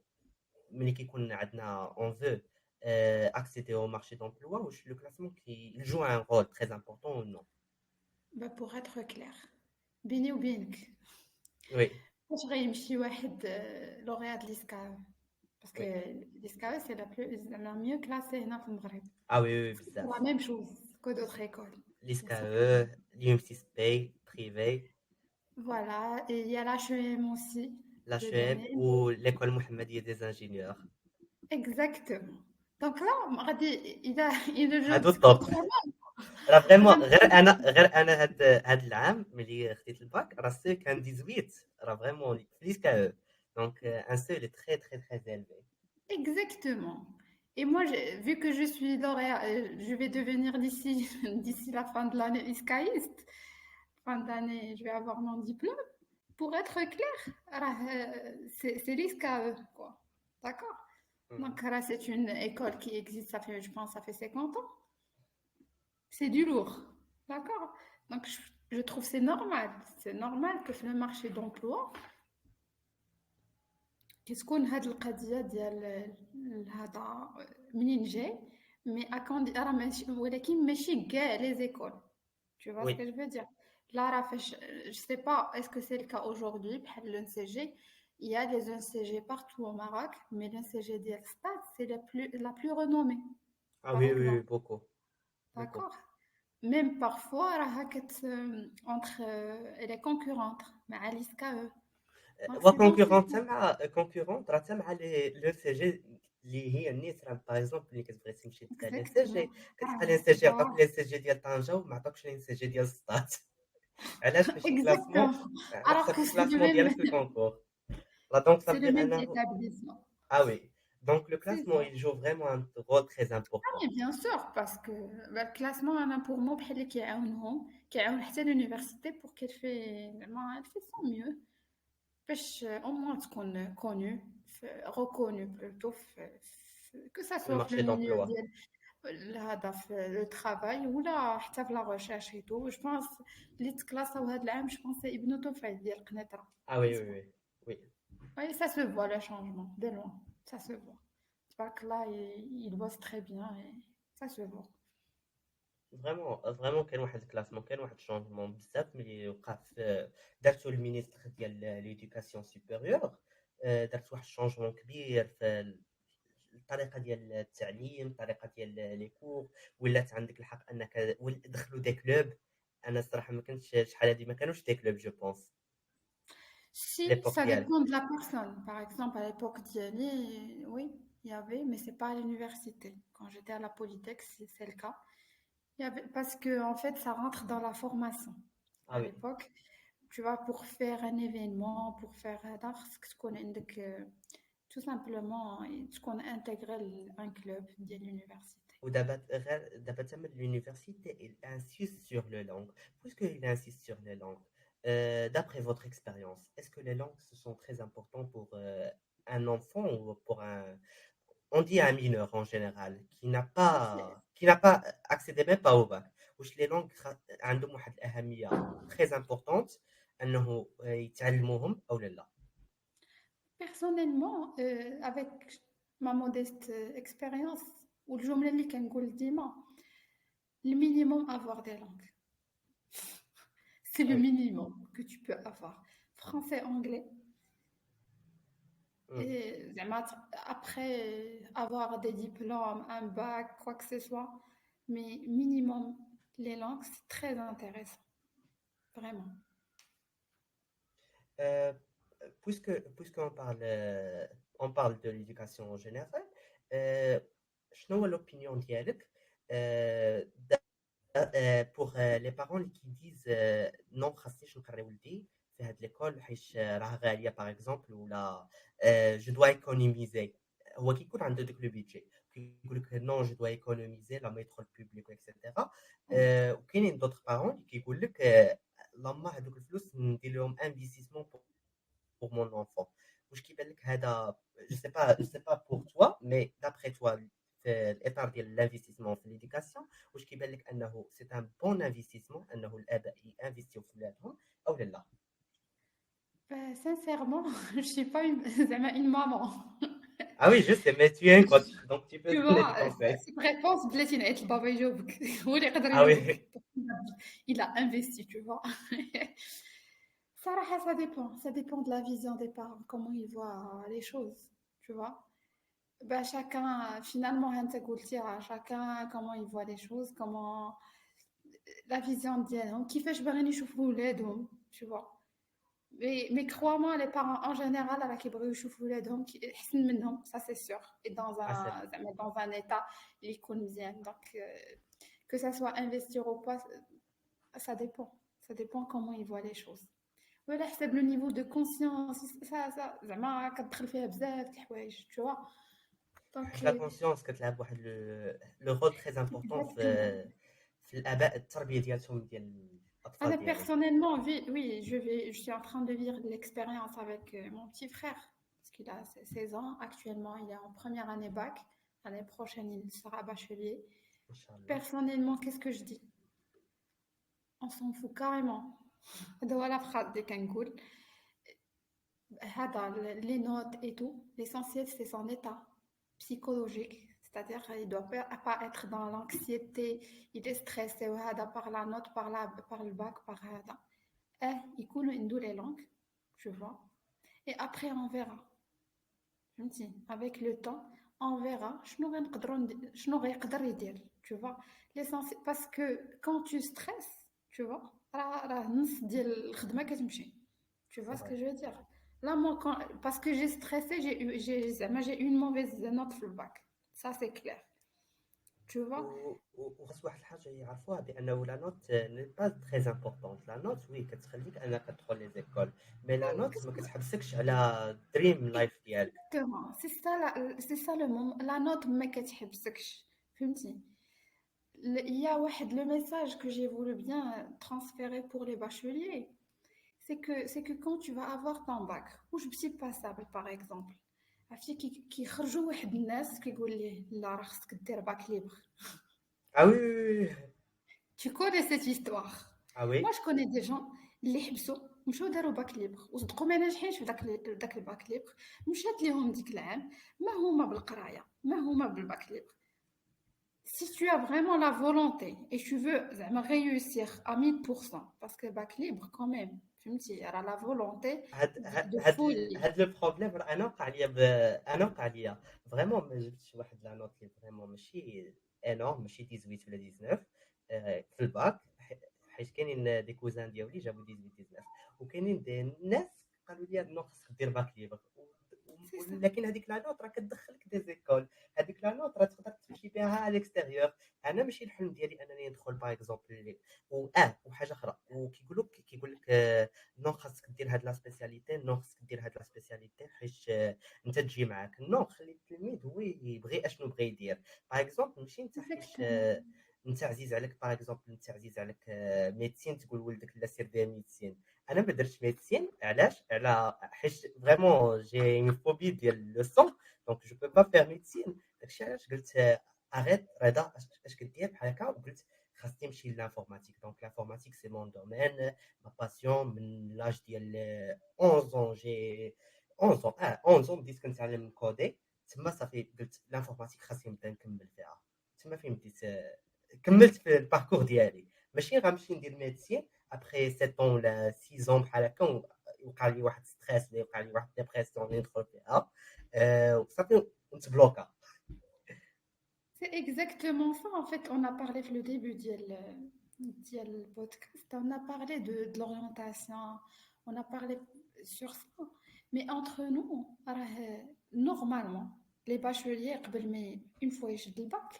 Speaker 1: ملي كيكون عندنا اون فو accéder au marché d'emploi, ou le classement qui il joue un rôle très important ou non?
Speaker 2: Bah, pour être clair, بيني وبينك
Speaker 1: Oui,
Speaker 2: واش غيمشي واحد lauréat de l'ISCAE parce que
Speaker 1: oui.
Speaker 2: l'ISCAE c'est la mieux classée هنا في المغرب.
Speaker 1: Ah oui, oui,
Speaker 2: C'est
Speaker 1: بزاف.
Speaker 2: la même chose que d'autres écoles. C'est ça que
Speaker 1: L'ISCAE, l'UMCSPay, privé,
Speaker 2: voilà, et il y a l'HEM aussi,
Speaker 1: l'HEM
Speaker 2: deuxième année.
Speaker 1: ou l'école Mohammedia des ingénieurs.
Speaker 2: Exactement. Donc là, غادي إذا
Speaker 1: هادو
Speaker 2: جاوبتك
Speaker 1: الطوب.
Speaker 2: autrement,
Speaker 1: راه فريمون
Speaker 2: غنقول
Speaker 1: غير انا هاد العام ملي خديت الباك راه السي كان 18، راه فريمون في l'ISCAE. Donc un seuil est très très très élevé.
Speaker 2: exactement. Et moi, vu que je suis lauréat, je vais devenir d'ici la fin de l'année ISCAïste. Fin d'année, je vais avoir mon diplôme. Pour être clair, c'est l'ISCAE, quoi. D'accord?
Speaker 1: Mhm.
Speaker 2: Donc là, c'est une école qui existe, ça fait, je pense, ça fait 50 ans. C'est du lourd. D'accord? Donc je trouve c'est normal. C'est normal que le marché d'emploi, كتكون هاد القضية ديال هذا منين جاي مي راه ماشي ولكن ماشي كاع لي زيكول. Tu vois ce
Speaker 1: Oui.
Speaker 2: que je veux dire? Là, je sais pas, est-ce que c'est le cas aujourd'hui? بحال l'NCG, il y a des NCG partout au Maroc, mais l'NCG ديال Stade, c'est la plus renommée,
Speaker 1: Ah
Speaker 2: par
Speaker 1: oui, oui, oui,
Speaker 2: exemple.
Speaker 1: beaucoup, beaucoup.
Speaker 2: D'accord? Même parfois, راها entre elle est concurrente مع l'ISCAE. Donc c'est dans ce
Speaker 1: وكونكورونت
Speaker 2: sens.
Speaker 1: مع كونكورونت راه حتى مع لو سي جي اللي هي النيت، راه باغ اكزومبل ملي كتبغي تمشي تلقى لي سي
Speaker 2: Exactement.
Speaker 1: جي كتلقى لي سي جي عطاك
Speaker 2: Voilà.
Speaker 1: لي سي جي ديال طنجة وما عطاكش لي سي جي ديال سطات. علاش؟ باش الكلاسمون
Speaker 2: Exactement.
Speaker 1: على
Speaker 2: Alors
Speaker 1: حسب
Speaker 2: que
Speaker 1: الكلاسمون ديالك في الكونكور. لا دونك
Speaker 2: c'est le
Speaker 1: صافي
Speaker 2: même
Speaker 1: انه
Speaker 2: établissement.
Speaker 1: اه وي. Donc le
Speaker 2: C'est
Speaker 1: classement,
Speaker 2: ça.
Speaker 1: il joue vraiment un rôle très important.
Speaker 2: Et bien sûr, parce que bah, le classement, أنا pour moi, بحال اللي كيعاون حتى l'université pour qu'elle fait زعما elle fait son mieux باش au moins تكون connue, reconnue plutôt que ça
Speaker 1: Le
Speaker 2: soit في le
Speaker 1: marché
Speaker 2: milieu
Speaker 1: d'emploi.
Speaker 2: ديال هذا في le travail ولا حتى في la recherche et tout. Je pense اللي تكلاساو هذا العام je pense c'est ابن طفيل ديال قنيطرة.
Speaker 1: Ah oui, oui, oui. Oui,
Speaker 2: Oui, ça se voit le changement, de loin, ça se voit. Je crois que là, il bosse très bien et ça se voit.
Speaker 1: vraiment كان واحد الكلاسمون كان واحد الشونجمون بزاف ملي وقع في دارتو المينيستر ديال ليدوكاسيون سوبيريور. دارت واحد الشونجمون كبير في الطريقه ديال التعليم، الطريقه ديال لي كور. ولات عندك الحق انك دخلوا دي كلوب. انا الصراحه ما كنتش شحال هادي ما كانوش دي كلوب جو بونس في
Speaker 2: Si,
Speaker 1: ليبوك
Speaker 2: ça
Speaker 1: ديالك.
Speaker 2: dépend de la personne. Par exemple, à l'époque d'Yali, oui, il y avait, mais c'est pas à l'université. Quand j'étais à la Polytech, c'est le cas. Il y avait, parce que, en fait, ça rentre dans la formation.
Speaker 1: Ah
Speaker 2: À
Speaker 1: oui.
Speaker 2: l'époque, tu vois, pour faire un événement, pour faire un art, ce qu'on a tout simplement, ce qu'on a intégré un club de l'université.
Speaker 1: ودابا تما l'université il insiste sur les langues. Puisqu'il insiste sur les langues, d'après votre expérience, est-ce que les langues ce sont très importants pour un enfant ou pour un, on dit un mineur en général, qui n'a pas accédé même pas au bac. واش les langues عندهم واحد الأهمية très importante أنه يتعلموهم أو لا؟
Speaker 2: Personnellement, avec ma modeste expérience, ou le journal اللي كنقول ديما, le minimum avoir des langues. C'est
Speaker 1: Ah
Speaker 2: le
Speaker 1: oui.
Speaker 2: minimum que tu peux avoir. Français, anglais.
Speaker 1: Mm.
Speaker 2: Et زعما après avoir des diplômes, un bac, quoi que ce soit, mais minimum les langues, c'est très intéressant. Vraiment.
Speaker 1: Euh, puisqu'on parle de l'éducation en général, شنو هو l'opinion ديالك pour les parents qui disent non خاصنيش نقري ولدي في هاد ليكول حيت راه غاليه باغ اكزومبل ولا جو دوا ايكونوميزي. هو كيكون عنده داك لو بيدجي كيقول لك نو جو دوا ايكونوميزي لا ما يدخل بوبليك اكسيتيرا. وكاينين دوطخ بارون اللي كيقول لك لما هذوك الفلوس ندير لهم انفستيسمون pour mon enfant. واش كيبان لك هذا؟ je sais pas pour toi mais d'après toi في الاطار ديال الانفستيسمون في ليديكاسيون، واش كيبان لك انه سي ان بون انفستيسمون انه الاباء ينفستيو في ولادهم او لا؟
Speaker 2: Sincèrement, je suis pas زعما une maman.
Speaker 1: Ah oui, je sais, mais tu es un coach, donc tu peux
Speaker 2: Tu
Speaker 1: donner
Speaker 2: vois,
Speaker 1: des conseils.
Speaker 2: cette réponse, بلاتي نعيط لبابا يجاوبك. هو اللي يقدر
Speaker 1: Ah oui.
Speaker 2: يجاوبك. Il a investi, tu vois. Sarah, ça dépend. Ça dépend de la vision des parents, comment ils voient les choses, tu vois. Ben, chacun, finalement, hein, t'as قلتي, chacun, comment il voit les choses, comment la vision ديالهم كيفاش باغيين يشوفوا ولادهم, tu vois. Mais crois-moi, les parents en général, avec les bruits يشوفوا ولادهم يحسن منهم, ça c'est sûr. Et
Speaker 1: Ah, c'est
Speaker 2: dans un état اللي يكون مزيان. Donc, que ça soit investir ou pas, ça dépend. Ça dépend comment ils voient les choses. ولا حسب لو نيفو دو كونسيونس ça زعما كتدخل فيها بزاف د الحوايج tu vois دونك
Speaker 1: la conscience كتلعب واحد لو رول تري امبورطون
Speaker 2: exactement.
Speaker 1: في الاباء، التربيه ديالهم ديال الاطفال
Speaker 2: Ana
Speaker 1: ديالهم.
Speaker 2: personnellement oui je suis en train de vivre de l'expérience avec mon petit frère parce qu'il a 16 ans actuellement, il est en première année bac, l'année prochaine il sera bachelier.
Speaker 1: ان شاء الله.
Speaker 2: Personnellement, qu'est-ce que je dis? On s'en fout carrément. هذا هو لا phrase اللي كنقول. هذا les notes et tout, l'essentiel c'est son état psychologique, c'est-à-dire il ne doit pas être dans l'anxiété, il est stressé par la note, par le bac, par هذا. Il coule les langues, tu vois. Et après on verra. فهمتي؟ Avec le temps, on verra شنو غيقدر يدير, tu vois. L'essentiel, parce que quand tu stresses, tu vois, راه النص ديال الخدمة كتمشي. Tu
Speaker 1: C'est
Speaker 2: vois ce
Speaker 1: vrai.
Speaker 2: que je veux dire? Là, moi, parce que j'ai stressé, j'ai eu une mauvaise note sur le bac. Ça, c'est clair. tu vois.
Speaker 1: وخاص واحد الحاجة يعرفوها بأنه لا نوت ني با تري امبورطونت. لا نوت وي كتخليك أنك تدخل لي زيكول، مي لا نوت ما كتحبسكش على دريم لايف ديالك.
Speaker 2: Exactement, c'est ça le moment. La note ما كتحبسكش فهمتي. Il y a le message que j'ai voulu bien transférer pour les bacheliers, c'est que quand tu vas avoir ton bac واش بتي passable par exemple عرفتي كيخرجوا واحد الناس كيقول ليه لا راه خصك دير باك ليبر.
Speaker 1: Ah oui, oui, oui.
Speaker 2: Tu connais cette histoire.
Speaker 1: Ah
Speaker 2: Moi
Speaker 1: oui.
Speaker 2: je connais des gens اللي حبسوا مشاو داروا باك ليبر وصدقوا ما ناجحينش في داك الباك ليبر. مشات ليهم ديك العام ما هما بالقرايه ما هما بالباك ليبر. Si tu as vraiment la volonté et tu veux زعما réussir à 1000% parce que bac libre quand même فهمتي راه la volonté de folie.
Speaker 1: هاد لو بروبليم راه انا وقع ليا انا وقع ليا فريمون ما جبتش واحد لا نوت لي فريمون ماشي انورم، ماشي 18 ولا 19 في الباك، حيت كاينين دي كوزان ديالي جابوا 18 19 وكاينين دي ناس قالوا لي نو خصك دير باك ليبر.
Speaker 2: C'est ça.
Speaker 1: لكن هذيك لا نوت راه كتدخلك دي زيكول، هذيك لا نوت راه تقدر تمشي بها على الاكستيريور. انا ماشي الحلم ديالي انني ندخل باغ اكزومبل وحاجه اخرى، كيقول لك نو خاصك دير هاد لا سبيسياليتي، نو خاصك دير هاد لا سبيسياليتي حيت انت تجي معاك. نو خلي التلميذ هو يبغي اشنو بغى يدير. باغ اكزومبل ماشي انت حيت
Speaker 2: Exactement.
Speaker 1: انت عزيز عليك، باغ اكزومبل انت عزيز عليك ميديسين تقول ولدك لا سير دير ميديسين. انا ما درتش ميديسين علاش؟ على حيت فريمون جي اون فوبي ديال لو سون، دونك جو بو با فير ميديسين. داكشي علاش قلت اريت رضا اش كدير بحال هكا، وقلت خاصني نمشي للانفورماتيك. دونك لانفورماتيك سي مون دومين ما باسيون من لاج ديال 11 جي 11 بديت كنتعلم كودي. تما صافي قلت لانفورماتيك خاصني نبدا نكمل فيها. تما فين بديت كملت في الباركور ديالي. ماشي غنمشي ندير ميديسين ابخي 7 ولا 6 بحال هكا وقع لي واحد ستريس، وقع لي واحد ديبرسيون اللي ندخل فيها وصافي نتبلوكا.
Speaker 2: C'est exactement ça. En fait, on a parlé le début du podcast, on a parlé de l'orientation, on a parlé sur ça. Mais entre nous, normalement, les bacheliers, une fois ils ont le bac,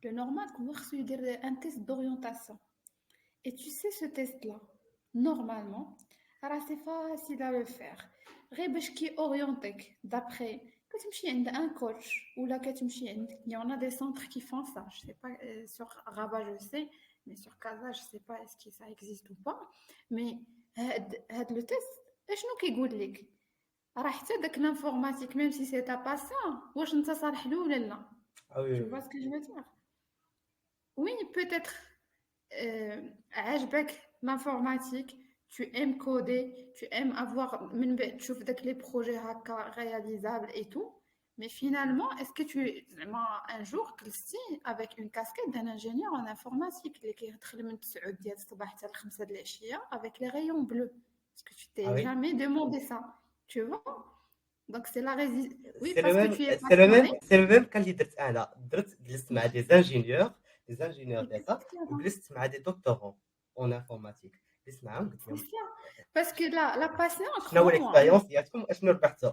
Speaker 2: le normal, c'est un test d'orientation. Et tu sais, ce test-là, normalement, alors c'est facile à le faire. غير باش كي orientek d'après كتمشي عند un coach ou là كتمشي عند il y en a des centres qui font ça. Je sais pas sur Rabat je sais, mais sur Casa je sais pas est-ce que ça existe ou pas. Mais هاد le test اشنو كيقول لك؟ راه حتى داك l'informatique même si c'est ta passion واش انت صالح له ولا لا؟
Speaker 1: Ah oui,
Speaker 2: Tu
Speaker 1: oui,
Speaker 2: vois
Speaker 1: oui.
Speaker 2: ce que je veux dire? Oui, peut-être عجبك l'informatique, tu aimes coder, tu aimes avoir tu fais les projets هكا réalisables et tout, mais finalement, est-ce que tu زعما un jour جلستي avec une casquette d'un ingénieur en informatique اللي كيدخل من 9 ديال الصباح حتى ل 5 د العشيه avec les rayons bleus? Est-ce que tu
Speaker 1: Ah
Speaker 2: t'es
Speaker 1: oui.
Speaker 2: jamais demandé ça? Tu vois? Donc c'est la résistance. Oui,
Speaker 1: C'est le
Speaker 2: parce que
Speaker 1: même
Speaker 2: tu es
Speaker 1: c'est le même
Speaker 2: passionné.
Speaker 1: c'est le même كان اللي درت انا. جلست مع دي انجينيور داتا
Speaker 2: Exactement.
Speaker 1: وجلست مع دي دكتورون اون انفورماتيك. جلست معاهم قلت
Speaker 2: C'est
Speaker 1: لهم
Speaker 2: ça. Parce que la passion,
Speaker 1: شنو هو
Speaker 2: crois-moi, hein.
Speaker 1: الاكسبيريونس ديالكم اشنو ربحتوا.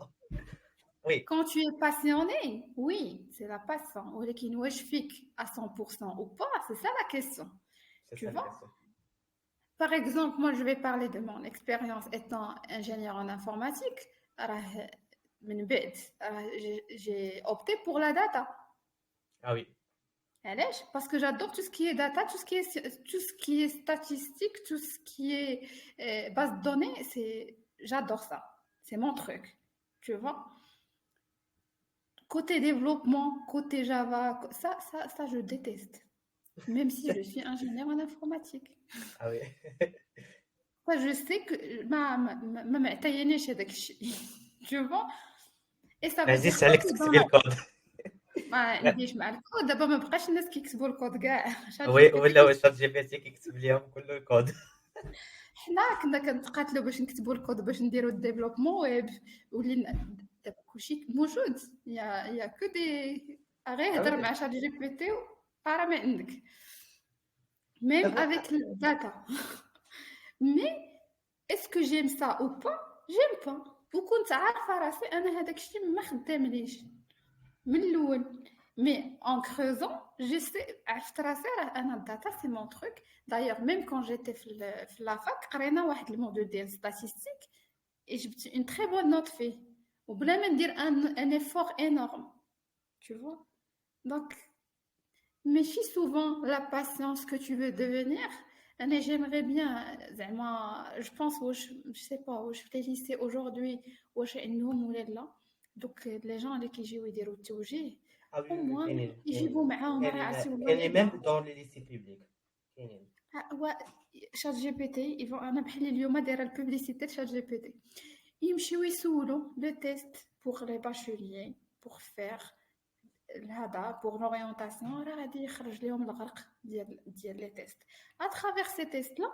Speaker 1: وي
Speaker 2: Quand tu es passionné, oui, c'est la passion. Ou lequel wesh fik à 100% ou pas, c'est ça la question.
Speaker 1: سي
Speaker 2: Tu
Speaker 1: سا لا
Speaker 2: vois?
Speaker 1: كاسيون.
Speaker 2: Par exemple, moi, je vais parler de mon expérience étant ingénieur en informatique. راه من بعد j'ai opté pour la data.
Speaker 1: Ah oui.
Speaker 2: علاش؟ Parce que j'adore tout ce qui est data, tout ce qui est statistique, tout ce qui est base de données, j'adore ça. C'est mon truc. Tu vois? Côté développement, côté Java, ça, je déteste. Même si je suis ingénieur en informatique.
Speaker 1: Ah oui.
Speaker 2: Ça, je sais que ما معتينيش هذاك الشيء. Tu vois? Et ça
Speaker 1: ما
Speaker 2: veut dire
Speaker 1: عزيزش
Speaker 2: quoi
Speaker 1: عليك
Speaker 2: que dans
Speaker 1: تكتبي
Speaker 2: la...
Speaker 1: الكود.
Speaker 2: ما عنديش مع الكود دابا ما بقاش الناس كيكتبوا الكود كاع شات جي
Speaker 1: وي
Speaker 2: بي تي
Speaker 1: ولا شات جي بي تي كيكتب ليهم كل الكود.
Speaker 2: حنا كنا كنتقاتلوا باش نكتبوا الكود باش نديروا الديفلوبمون ويب ولينا دابا كلشي موجود يا كو دي غير
Speaker 1: Ah
Speaker 2: هضر
Speaker 1: oui.
Speaker 2: مع شات جي بي تي وراه ما عندك même avec le data. Mais est-ce que j'aime ça ou pas? J'aime pas. وكنت عارفه راسي انا هذاك الشيء ما خدامليش من الاول. Mais en creusant, j'essaie. عرفت راسي راه أنا الداتا c'est mon truc. D'ailleurs, même quand j'étais في la fac, قرينا واحد الموديل ديال statistique et جبت une très bonne note فيه. وبلا ما ندير un effort énorme. Tu vois? Donc, mais si souvent la patience que tu veux devenir, j'aimerais bien, زعما, je pense, je sais pas, واش في les lycées aujourd'hui, واش عندهم ولا لا. Donc, les gens اللي كيجيو يديروا التوجيه,
Speaker 1: Ah oui,
Speaker 2: au
Speaker 1: oui, oui,
Speaker 2: moins,
Speaker 1: كاينين
Speaker 2: يجيبوا معاهم راسي
Speaker 1: كاينين
Speaker 2: والله.
Speaker 1: même dans les lycées publics. كاينين.
Speaker 2: Ouais, chat GPT, ils vont, انا بحال اليوم دايره البوبليسيتي chat GPT. يمشيو يسولوا le test pour les bacheliers pour faire هذا pour l'orientation راه غادي يخرج لهم الغرق ديال les tests. À travers ces tests là,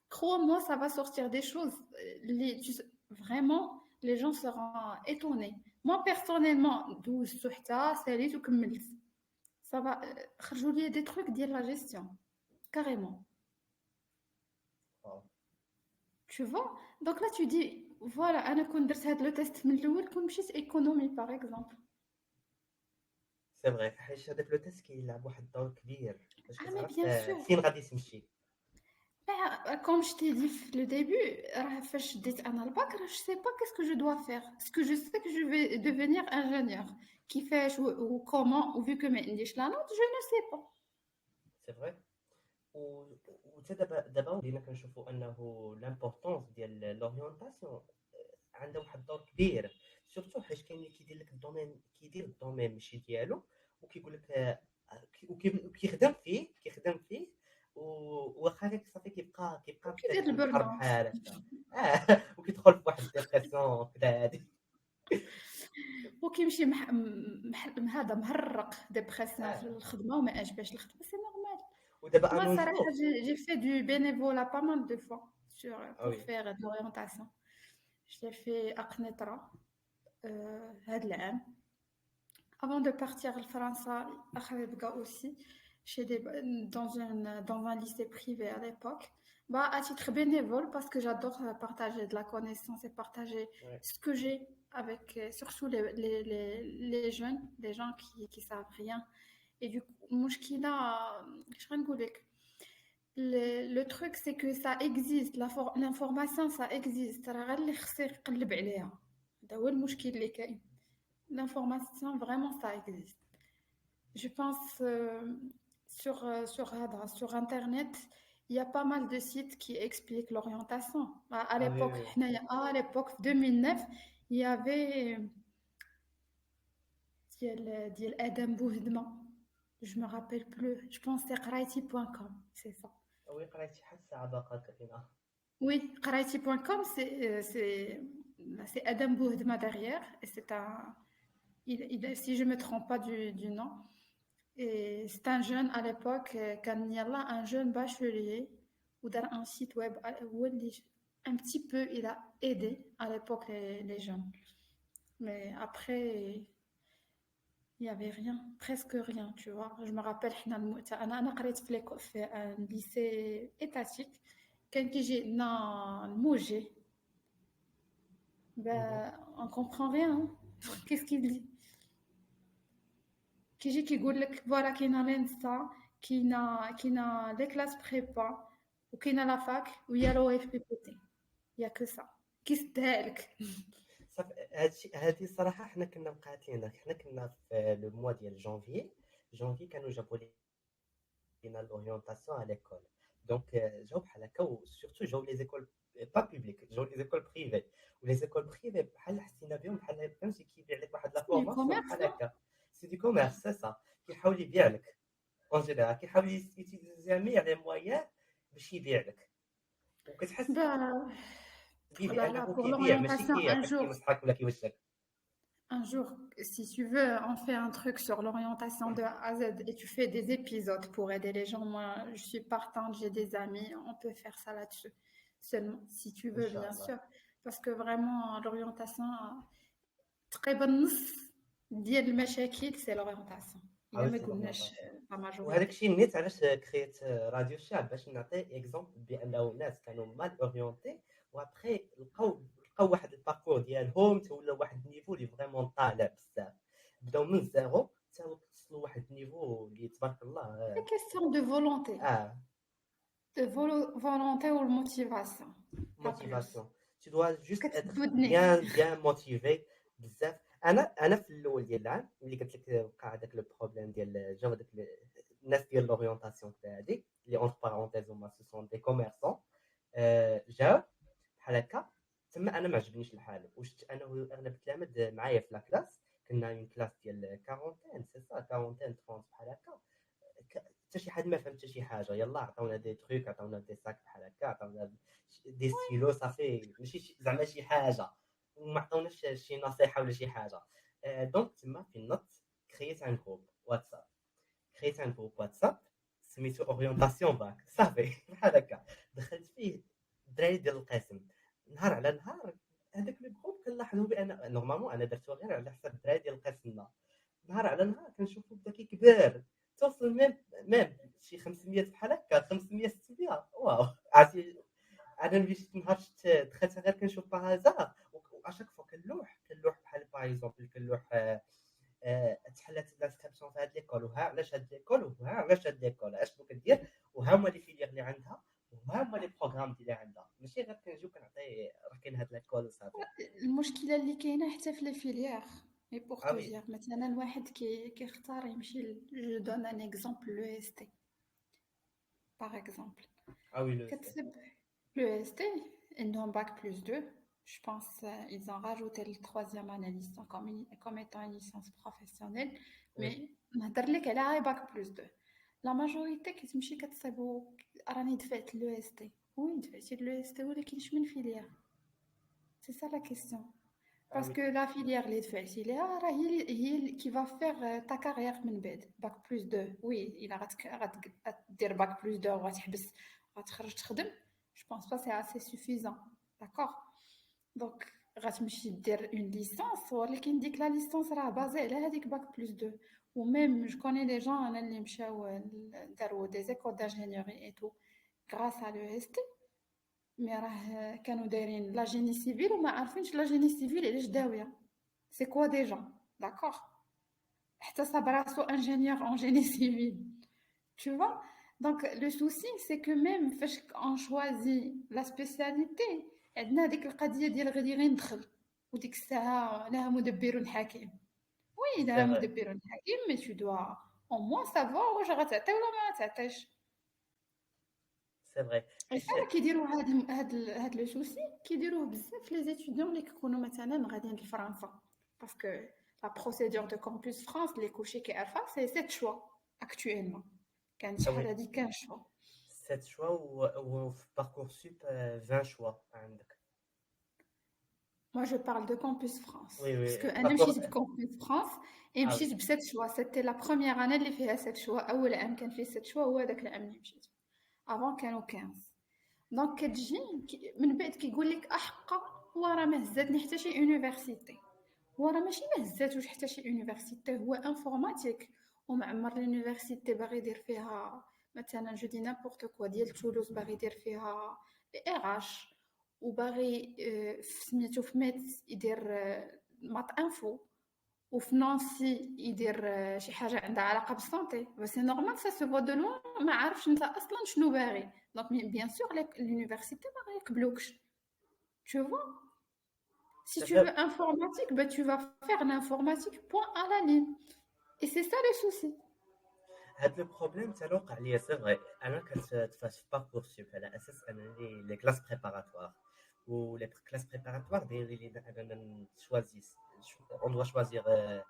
Speaker 2: crois-moi, ça va sortir des choses. Vraiment, les gens seront étonnés. Moi personnellement, دوزت حتى ساليت وكملت. Ça va خرجوا لي des trucs ديال la gestion carrément.
Speaker 1: Wow.
Speaker 2: Tu vois? Donc là tu dis voilà, انا كون درت هذا لو تيست من الاول كون مشيت ايكونومي par exemple.
Speaker 1: سي فري حيت هذاك لو تيست كيلعب واحد الدور كبير باش
Speaker 2: Ah mais
Speaker 1: كتعرف
Speaker 2: bien sûr.
Speaker 1: فين غادي تمشي.
Speaker 2: Comme je t'ai dit le début, je sais pas qu'est-ce que je dois faire. Est-ce que je sais que je vais devenir ingénieur qui fait ou comment, ou vu que mais la note, je ne sais pas.
Speaker 1: سي فري وتا دابا ولينا كنشوفوا انه لامبورطونس ديال لورينتاسيون عنده واحد الدور كبير سورتو حيت كاين اللي كيدير لك الدومين كيدير الدومين ماشي ديالو وكيقول لك كيخدم فيه وواخا هكاك صافي كيبقى
Speaker 2: كيدير
Speaker 1: في البحر
Speaker 2: البرنامج.
Speaker 1: بحال هكا وكيدخل في واحد الديبرسيون كذا هادي
Speaker 2: وكيمشي هذا مهرق ديبرسيون في الخدمه وما عجباش الخدمه سي نورمال.
Speaker 1: ودابا
Speaker 2: Moi,
Speaker 1: انو
Speaker 2: ça,
Speaker 1: جور
Speaker 2: j'ai fait du bénévolat pas mal de fois pour
Speaker 1: وي
Speaker 2: faire de l'orientation. Je l'ai fait à Knetra, هاد العام. Avant de partir à France, à Kharibga aussi, dans un lycée privé à l'époque. Bah, à titre bénévole, parce que j'adore partager de la connaissance et partager ce que j'ai avec surtout les jeunes, les gens qui savent rien. Et du coup, le truc, c'est que ça existe, l'information, ça existe. راه غير اللي خصو يقلب عليها. هذا هو المشكل اللي كاين. L'information, vraiment, ça existe. Je pense sur Internet, il y a pas mal de sites qui expliquent l'orientation. À
Speaker 1: اه وي
Speaker 2: l'époque,
Speaker 1: وي
Speaker 2: à l'époque 2009, il y avait ديال آدم بوهدمة. Je me rappelle plus. Je pense que c'est qraiti.com, c'est ça.
Speaker 1: وي قريت شي حد الساعه باقا كاينه
Speaker 2: Oui, qraiti.com, c'est Adam Bouhdma derrière. Et c'est si je ne me trompe pas du nom. Et c'est un jeune à l'époque, un jeune bachelier, ou dans un site web, où un petit peu, il a aidé à l'époque les jeunes. Mais après, il n'y avait rien, presque rien, tu vois. Je me rappelle, أنا قريت في un lycée étatique. كان كيجي لنا الموجي. Ben, on comprend rien. Hein. Qu'est-ce qu'il dit? كيجي كيقول لك فوالا كاينه لينسا كاينه لي كلاس بريبا وكاينه لا فاك ويا لو اف بي بي تي يا كو سا كيسدها لك.
Speaker 1: صافي هادي الصراحه حنا كنا مقاتلين حنا كنا في لو موا ديال جونفي كانوا جابوا لينا لورينتاسيون على ليكول دونك جاو بحال هكا وسورتو جاو لي زيكول با بوبليك جاو لي زيكول بريفي ولي زيكول بريفي بحال حسينا بهم بحال فهمتي كيبيع لك واحد لا
Speaker 2: Du
Speaker 1: فورماسيون
Speaker 2: commerce,
Speaker 1: بحال
Speaker 2: non?
Speaker 1: هكا سي دي كوميرس سي سا كيحاول يبيع لك اون جينيرال كيحاول يوتيليزي جميع لي مويان باش يبيع لك وكتحس
Speaker 2: Bah,
Speaker 1: بيه
Speaker 2: là,
Speaker 1: بانه
Speaker 2: pour
Speaker 1: كيبيع ماشي
Speaker 2: l'orientation,
Speaker 1: كيمسحك ولا كيوشك
Speaker 2: un jour, si tu veux, on fait un truc sur l'orientation de A à Z et tu fais des épisodes pour aider les gens. Moi, je suis partante, j'ai des amis, on peut faire ça là-dessus. Seulement, si tu
Speaker 1: ان
Speaker 2: veux,
Speaker 1: شاء
Speaker 2: bien
Speaker 1: الله.
Speaker 2: sûr. Parce que vraiment, l'orientation, تقريبا نص ديال المشاكل سي لورينتاسيون الا ما
Speaker 1: سي
Speaker 2: قلناش
Speaker 1: لورينتاسيون
Speaker 2: لا
Speaker 1: وهذاك
Speaker 2: ماجوريتي.
Speaker 1: الشيء نيت علاش كريت راديو الشعب باش نعطي اكزومبل بانه الناس كانوا مال اورينتي وابخي لقاو واحد الباركور ديالهم تولاو واحد النيفو اللي فريمون طالع بزاف بداو من الزيرو حتى وصلوا نوصلوا لواحد النيفو اللي تبارك الله.
Speaker 2: C'est question de volonté.
Speaker 1: اه
Speaker 2: Volonté ou motivation. Pas plus.
Speaker 1: موتيفاسيون. tu dois juste être
Speaker 2: كتبدني.
Speaker 1: bien motivé بزاف. انا في الاول ديال العام اللي قلت لك وقع هذاك لو بروبليم ديال جاو هذاك الناس ديال لورينتاسيون تاع هذيك اللي اونتر بارونتيز هما سو سون دي كوميرسون. جاو بحال هكا تما انا ما عجبنيش الحال. وشت انا واغلب التلاميذ معايا في لا كلاس، كنا اون كلاس ديال 40 سي سا 40 30 بحال هكا. حتى شي حد ما فهم حتى شي حاجه. يلا عطاونا دي تروك، عطاونا دي ساك بحال هكا، عطاونا دي ستيلو صافي، ماشي زعما شي حاجه، وما عطاوناش شي نصيحه ولا شي حاجه. دونك تما في النط كرييت ان جروب واتساب. كرييت ان جروب واتساب سميتو اورينتاسيون باك صافي بحال هكا. دخلت فيه الدراري ديال القسم. نهار على نهار هذاك لو جروب كنلاحظوا بان نورمالمون انا درتو غير على حساب الدراري ديال قسمنا. نهار على نهار كنشوفو بدا كيكبر، توصل ميم شي 500 بحال هكا، 500 600. واو عرفتي انا مشيت نهار دخلت غير كنشوف بهازار. واشاك فوا كنلوح بحال باغ اكزومبل كنلوح تحلات لانسكريبسيون في هاد ليكول، وها علاش هاد ليكول، وها علاش هاد ليكول، اشنو كدير، وها هما لي فيليير اللي عندها، وها هما لي بروغرام اللي عندها. ماشي غير كنجيو كنعطي راه كاين هاد ليكول وصافي.
Speaker 2: المشكلة اللي كاينة حتى في لي فيليير. اي بوغ تو
Speaker 1: وي
Speaker 2: دير مثلا واحد كيختار يمشي جو دون ان اكزومبل لو اس تي باغ اكزومبل.
Speaker 1: وي لو سي.
Speaker 2: كتسب لو اس تي عندهم باك بلس 2. Je pense ils ont rajouté le troisième année licence comme étant une licence professionnelle.
Speaker 1: وي
Speaker 2: Mais نهضر لك على غير باك بلس 2. لا ماجوريتي كتمشي كتصيبو راني دفعت لو اس تي. وي دفعتي لو اس تي ولكن شمن فيليير؟ سي سا لا كيسيون. Parce
Speaker 1: وي
Speaker 2: que la filière اللي دفعتي ليها راه هي qui va faire ta carrière من بعد. باك بلس 2 وي الا غدير باك بلس 2 وغتحبس غتخرج تخدم. Je pense pas c'est assez suffisant. D'accord. Donc غتمشي دير اون ليسانس، ولكن ديك لا ليسانس راه بازي على هذيك باك بلس 2. وميم جو كوني دي جون انا اللي مشاو داروا دي زيكول دانجينيوري اي تو غراس على لو اس تي. مي راه كانوا دايرين لا جيني سيفيل وما عارفينش لا جيني سيفيل علاش داويه. سي كوا ديجا داكوغ. حتى صاب راسو انجينيور en génie civil. Tu vois. Donc le souci c'est que même فاش on choisit la spécialité عندنا ديك القضيه ديال غادي غير ندخل وديك الساعه لها مدبر حكيم. وي
Speaker 1: سي
Speaker 2: لها
Speaker 1: فري
Speaker 2: مدبر حكيم مي tu dois au moins savoir واش غتعطي ولا ما تعطيش.
Speaker 1: سي فري.
Speaker 2: راه كيديروا هاد لو سوسي كيديروه بزاف لي زيتيديون اللي كيكونوا مثلا غاديين لفرنسا. باسكو لا بروسيدور دو كامبوس فرانس اللي كلشي كيعرفها سي 7 شوا اكطويلمون. كان شحال
Speaker 1: وي
Speaker 2: هادي 15 شوا.
Speaker 1: 7 شوا وفي باركور سوب 20 شوا عندك.
Speaker 2: Moi je parle de campus France
Speaker 1: وي
Speaker 2: parce que
Speaker 1: وي
Speaker 2: انا
Speaker 1: باركور.
Speaker 2: مشيت بكامبوس فرانس et
Speaker 1: وي
Speaker 2: مشيت ب 7 شوا. سيتي لا بروميير اني اللي فيها 7 شوا. اول عام كان فيه 7 شوا هو هذاك العام اللي مشيت. افون كانوا 15. دونك كتجي من بعد كيقول لك احقا وراه ما هزاتني حتى شي يونيفرسيتي. وراه ماشي ما هزاتوش حتى شي يونيفرسيتي، هو انفورماتيك ومعمر لونيفرسيتي باغي يدير فيها مثلا جو دي نابورت كوا ديال تولوز باغي يدير فيها لي ار اش، وباغي سميتو في ميت يدير مات انفو، وفي نانسي يدير شي حاجه عندها علاقه بالسونتي. سي نورمال سا سو فو دو لون ما عارفش انت اصلا شنو باغي. دونك بيان سور l'université ما غيقبلوكش. Tu vois. Si tu veux informatique, bah, tu vas faire l'informatique point à la ligne. Et c'est ça le souci.
Speaker 1: هاد لو بروبليم تاع وقع ليا سي فري. انا كنت تفاش في باركور سوب على اساس انا لي كلاس بريباراتوار، و لي كلاس بريباراتوار دايرين لينا اننا نشوازيس اون دوا شوازير 10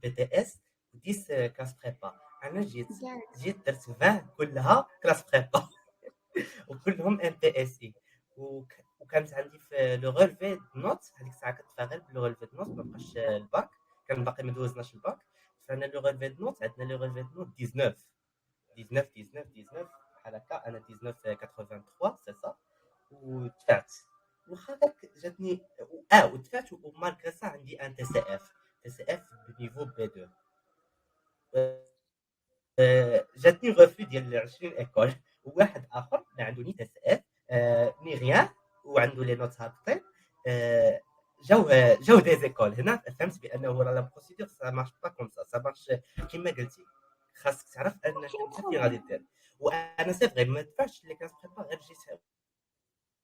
Speaker 1: بي تي اس و 10 كلاس بريبا. انا جيت درت 20 كلها كلاس بريبا وكلهم ام بي اس اي. وكانت عندي في لو ريلفي نوت هذيك الساعه كنت غير بلو ريلفي نوت ما بقاش الباك، كان باقي ما دوزناش الباك. فانا لو ريلفي نوت عندنا لو ريلفي نوت 19 19 19 19 بحال هكا. انا 19 83 سي سا. ودفعت واخا داك جاتني ودفعت ومالكا سا عندي ان تي سي اف. تي سي اف بنيفو بي 2. جاتني غوفي ديال 20 ايكول. وواحد اخر ما عنده ني تي سي اف ني غيان وعنده لي نوت هابطين جاو دي زيكول هنا فهمت بانه لا بروسيدور سا مارش با كوم سا مارش كيما قلتي خاصك تعرف انك انت
Speaker 2: شكرا.
Speaker 1: في غادي دير وانا سي فغي ما دفعتش اللي كانت بريبا غير جيت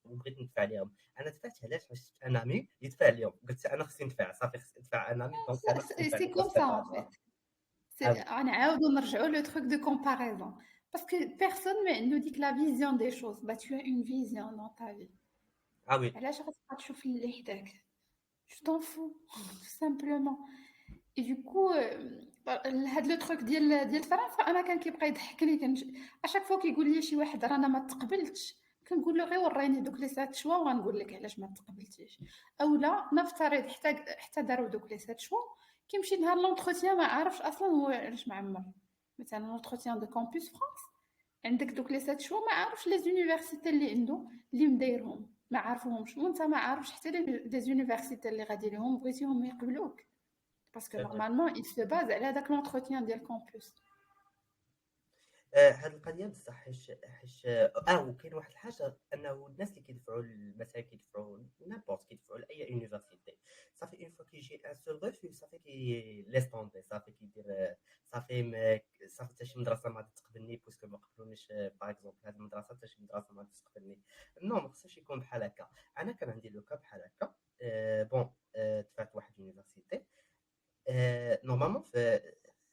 Speaker 1: وبغيت ندفع عليهم انا دفعت علاش باش شفت ان امي يدفع اليوم قلت انا خصني ندفع صافي خصني ندفع ان امي دونك انا خصني ندفع
Speaker 2: سي
Speaker 1: لك
Speaker 2: كوم
Speaker 1: باش
Speaker 2: سا ان
Speaker 1: بريباراتوار
Speaker 2: فيت.
Speaker 1: اه وي
Speaker 2: غنعاودو نرجعو لو truc de comparaison parce que personne ما عنده ديك la vision des choses. Bah tu as une vision dans ta vie.
Speaker 1: اه وي
Speaker 2: علاش غتبقى تشوف اللي حداك؟ Tu t'en fous tout simplement. Et du coup هاد لو truc ديال فرنسا انا كان كيبقى يضحكني اشاك فوا كيقول لي شي واحد رانا ما تقبلتش كنقول له غير وريني دوك لي سات شوا وغنقول لك علاش ما تقبلتيش. اولا نفترض حتى داروا دوك لي سات شوا كيمشي نهار لونتروتيان ما عارفش اصلا هو علاش معمر. مثلا لونتروتيان دو كامبوس فرانس عندك دوك لي سات شوا ما عارفش لي زونيفرسيتي اللي عنده اللي مدايرهم ما عارفهمش وانت ما عارفش حتى لي زونيفرسيتي اللي غادي لهم بغيتيهم يقبلوك باسكو
Speaker 1: سي فري
Speaker 2: نورمالمون il se base على داك لونتروتيان ديال الكامبوس.
Speaker 1: هاد القضيه بصح حيت وكاين واحد الحاجه انه الناس اللي كيدفعوا مثلا كيدفعوا نابورت كيدفعوا لاي يونيفرسيتي صافي اون فوا كيجي ان سول ريفيو صافي كي ليس طومبي صافي كيدير صافي صافي حتى شي مدرسه ما غادي تقبلني بويسكو ما قبلونيش باغ اكزومبل هاد المدرسه حتى شي مدرسه ما غادي تقبلني نو ما خصهاش يكون بحال هكا انا كان عندي لو كا بحال هكا بون دفعت واحد يونيفرسيتي نورمالمون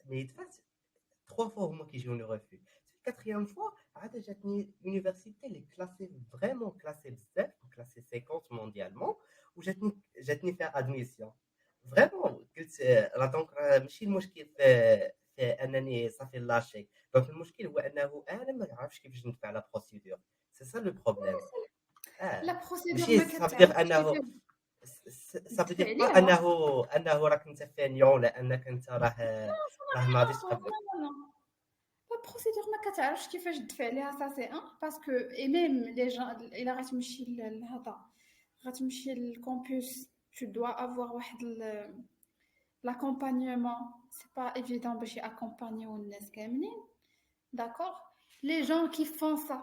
Speaker 1: ملي دفعت 3 fois هما كيجيوني ريفي كاتريام فوا عاد جاتني يونيفرسيتي اللي كلاسي فريمون كلاسي بزاف كلاسي 50 مونديالمون وجاتني فيها ادميسيون فريمون قلت راه دونك راه ماشي المشكل في انني صافي لاشي دونك المشكل هو انه انا ما نعرفش كيفاش ندفع لا بروسيدور سي سا لو بروبليم
Speaker 2: لا
Speaker 1: اه
Speaker 2: بروسيدور
Speaker 1: ماشي
Speaker 2: ما
Speaker 1: صافي
Speaker 2: كتعرفش
Speaker 1: انه
Speaker 2: كيفاش
Speaker 1: صافي
Speaker 2: تدفع
Speaker 1: با
Speaker 2: عليها.
Speaker 1: انه راك انت فينيون لانك انت راه ما غاديش تقبل
Speaker 2: Non. لا بروسيدور ما كتعرفش كيفاش تدفع عليها سا سي ان باسكو اي ميم لي جون الا غتمشي لهذا غتمشي للكامبوس tu dois avoir واحد l'accompagnement c'est pas évident باش يaccompagner الناس كاملين. D'accord. Les gens qui font ça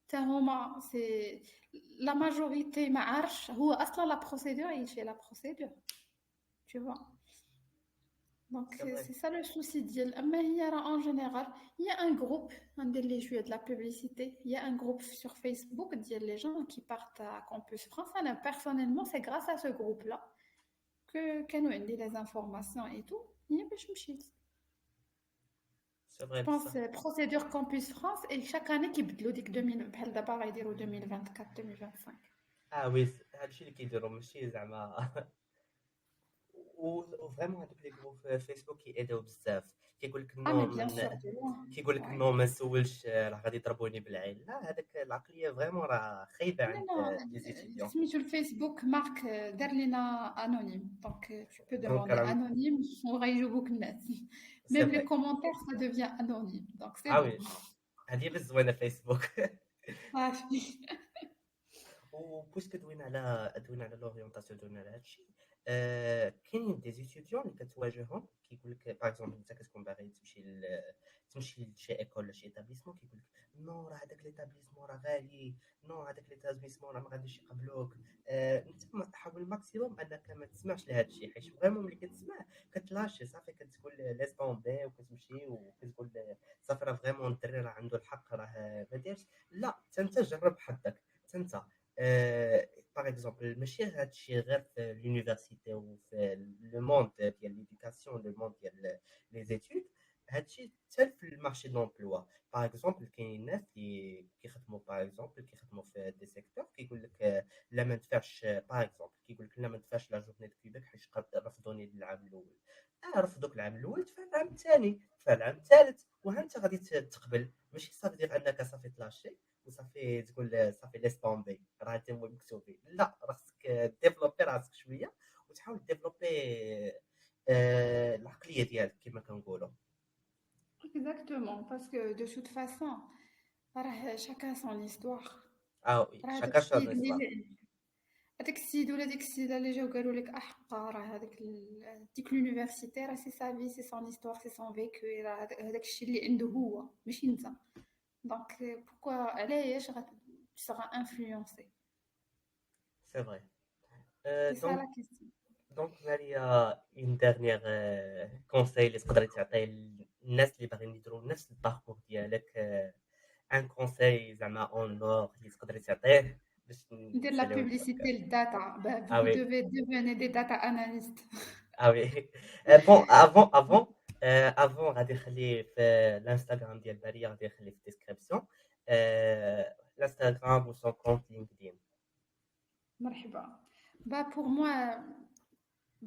Speaker 2: تا هما سي لا ماجوريتي ما عارفش هو اصلا لا بروسيدور يمشي لا بروسيدور tu vois. Donc
Speaker 1: سي فري
Speaker 2: c'est ça le souci ديال اما هي راه en général il y a un groupe ندير لي شويه de la publicité il y a un groupe sur Facebook ديال les gens qui partent à Campus France. انا personnellement c'est grâce à ce groupe là que كانوا عندي les informations et tout هي باش مشيت.
Speaker 1: سي
Speaker 2: Je
Speaker 1: فري
Speaker 2: pense
Speaker 1: بصح
Speaker 2: procédure Campus France et chaque année كيبدلوا ديك 2000 بحال دابا غيديروا 2024 2025.
Speaker 1: وي هادشي اللي كيديروا ماشي زعما وفريمون هادوك لي جروب في فيسبوك كيأداو بزاف كيقول لك
Speaker 2: Ah
Speaker 1: نو
Speaker 2: mais bien sûr
Speaker 1: من
Speaker 2: de loin.
Speaker 1: كيقول لك
Speaker 2: Ouais.
Speaker 1: نو ما نسولش راه غادي يضربوني بالعين لا هذاك العقليه فريمون راه خايبه
Speaker 2: Non,
Speaker 1: عند
Speaker 2: non,
Speaker 1: لي زيتيديون
Speaker 2: sur le Facebook, Marc Derlina anonyme. Donc, tu peux
Speaker 1: دونك
Speaker 2: demander
Speaker 1: راه
Speaker 2: anonyme, on réjoue beaucoup de net.
Speaker 1: سي
Speaker 2: Même les
Speaker 1: فري
Speaker 2: commentaires, ça devient anonyme. Donc, c'est bon.
Speaker 1: وي هذه غير زوينه فيسبوك
Speaker 2: Ah,
Speaker 1: وبويسك دوينا على لورينتاسيون دوينا على هادشي كاينين دي زيتيديون اللي كتواجههم كيقول لك باغ اكزومبل انت كتكون باغي تمشي لشي ايكول ولا شي ايتابليسمون كيقول لك نو راه هذاك ليتابليسمون راه غالي نو هذاك ليتابليسمون راه ما غاديش يقبلوك انت حاول الماكسيموم انك ما تسمعش لهذا الشيء حيت فريمون ملي كتسمع كتلاشي صافي كتقول ليس طومبي وكتمشي وكتقول صافي راه فريمون الدري راه عنده الحق راه ما دارش لا حتى انت جرب حظك حتى انت باغ اكزومبل ماشي هادشي غير في لونيفرسيتي وفي لو موند ديال ليدوكاسيون لو موند ديال لي زيتود هادشي حتى في المارشي دونبلوا باغ اكزومبل كاينين الناس اللي كيخدموا باغ اكزومبل كيخدموا في دي سيكتور كيقول لك لا ما ندفعش باغ اكزومبل كيقول لك لا ما ندفعش لا جورني دو كيبيك حيت رفضوني للعام الاول رفضوك العام الاول دفع العام الثاني دفع العام الثالث وها انت غادي تقبل ماشي صافي دير انك صافي تلاشي وصافي تقول صافي ليس طومبي راه انت مكتوبين لا خاصك ديفلوبي راسك شويه وتحاول ديفلوبي العقليه ديالك كما كنقولوا
Speaker 2: exactement. Parce que de toute façon, chacun son histoire.
Speaker 1: وي
Speaker 2: راه
Speaker 1: شاكا
Speaker 2: هذاك السيد ولا ديك السيده اللي جاو قالوا لك احقا راه ديك لونيفرسيتي راه سي سا في سي سون هيستوار سي سون فيكو راه هذاك الشيء اللي عنده هو ماشي انت. دونك بوكوا علاش سغا انفلونسي.
Speaker 1: سي فري
Speaker 2: C'est ça
Speaker 1: Donc,
Speaker 2: la question.
Speaker 1: Maria, une dernière conseil اللي تقدري تعطيه للناس اللي باغيين يديروا نفس الباركور ديالك ان conseil زعما اون اور اللي تقدري تعطيه باش
Speaker 2: De la
Speaker 1: نساليو
Speaker 2: publicité,
Speaker 1: البودكاست.
Speaker 2: le data. Ben,
Speaker 1: Ah
Speaker 2: vous
Speaker 1: oui,
Speaker 2: devez devenir des data analystes.
Speaker 1: ah oui. Bon, avant غادي نخلي في الانستغرام ديال ماريا غادي نخلي في الديسكريبسيون الانستغرام و سون كونت لينكدين.
Speaker 2: مرحبا. Bah, pour moi,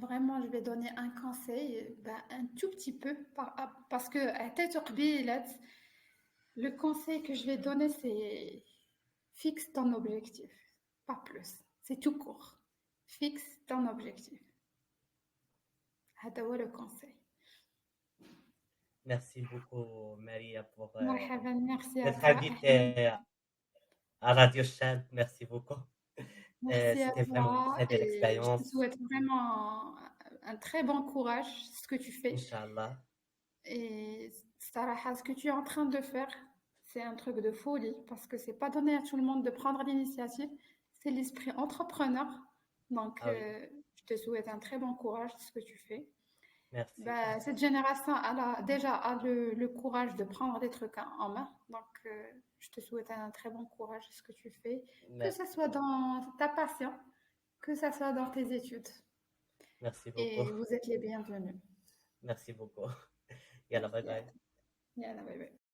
Speaker 2: vraiment, je vais donner un conseil, bah, un tout petit peu, parce que à tête قبيلة, le conseil que je vais donner, c'est fixe ton objectif, pas plus. C'est tout court. Fixe ton objectif. هذا هو le conseil.
Speaker 1: Merci beaucoup Maria pour
Speaker 2: مرحبا, merci à
Speaker 1: d'être
Speaker 2: toi, Ahmed.
Speaker 1: invitée à Radio Chan. Merci beaucoup.
Speaker 2: Merci à
Speaker 1: C'était vraiment une
Speaker 2: toi
Speaker 1: très belle
Speaker 2: et je te
Speaker 1: expérience.
Speaker 2: souhaite vraiment un très bon courage, ce que tu fais.
Speaker 1: Inch'Allah.
Speaker 2: Et Sarah, ce que tu es en train de faire, c'est un truc de folie parce que c'est pas donné à tout le monde de prendre l'initiative. C'est l'esprit entrepreneur. Donc,
Speaker 1: Ah oui,
Speaker 2: je te souhaite un très bon courage de ce que tu fais.
Speaker 1: merci.
Speaker 2: Bah, cette génération déjà a le courage de prendre des trucs en main. Donc, je te souhaite un très bon courage de ce que tu fais, que ce
Speaker 1: Merci.
Speaker 2: soit dans ta passion, que ce soit dans tes études.
Speaker 1: Merci beaucoup.
Speaker 2: Et vous êtes les bienvenus.
Speaker 1: Merci beaucoup. Yalla, bye
Speaker 2: Merci à
Speaker 1: bye.
Speaker 2: toi. Yalla, bye bye.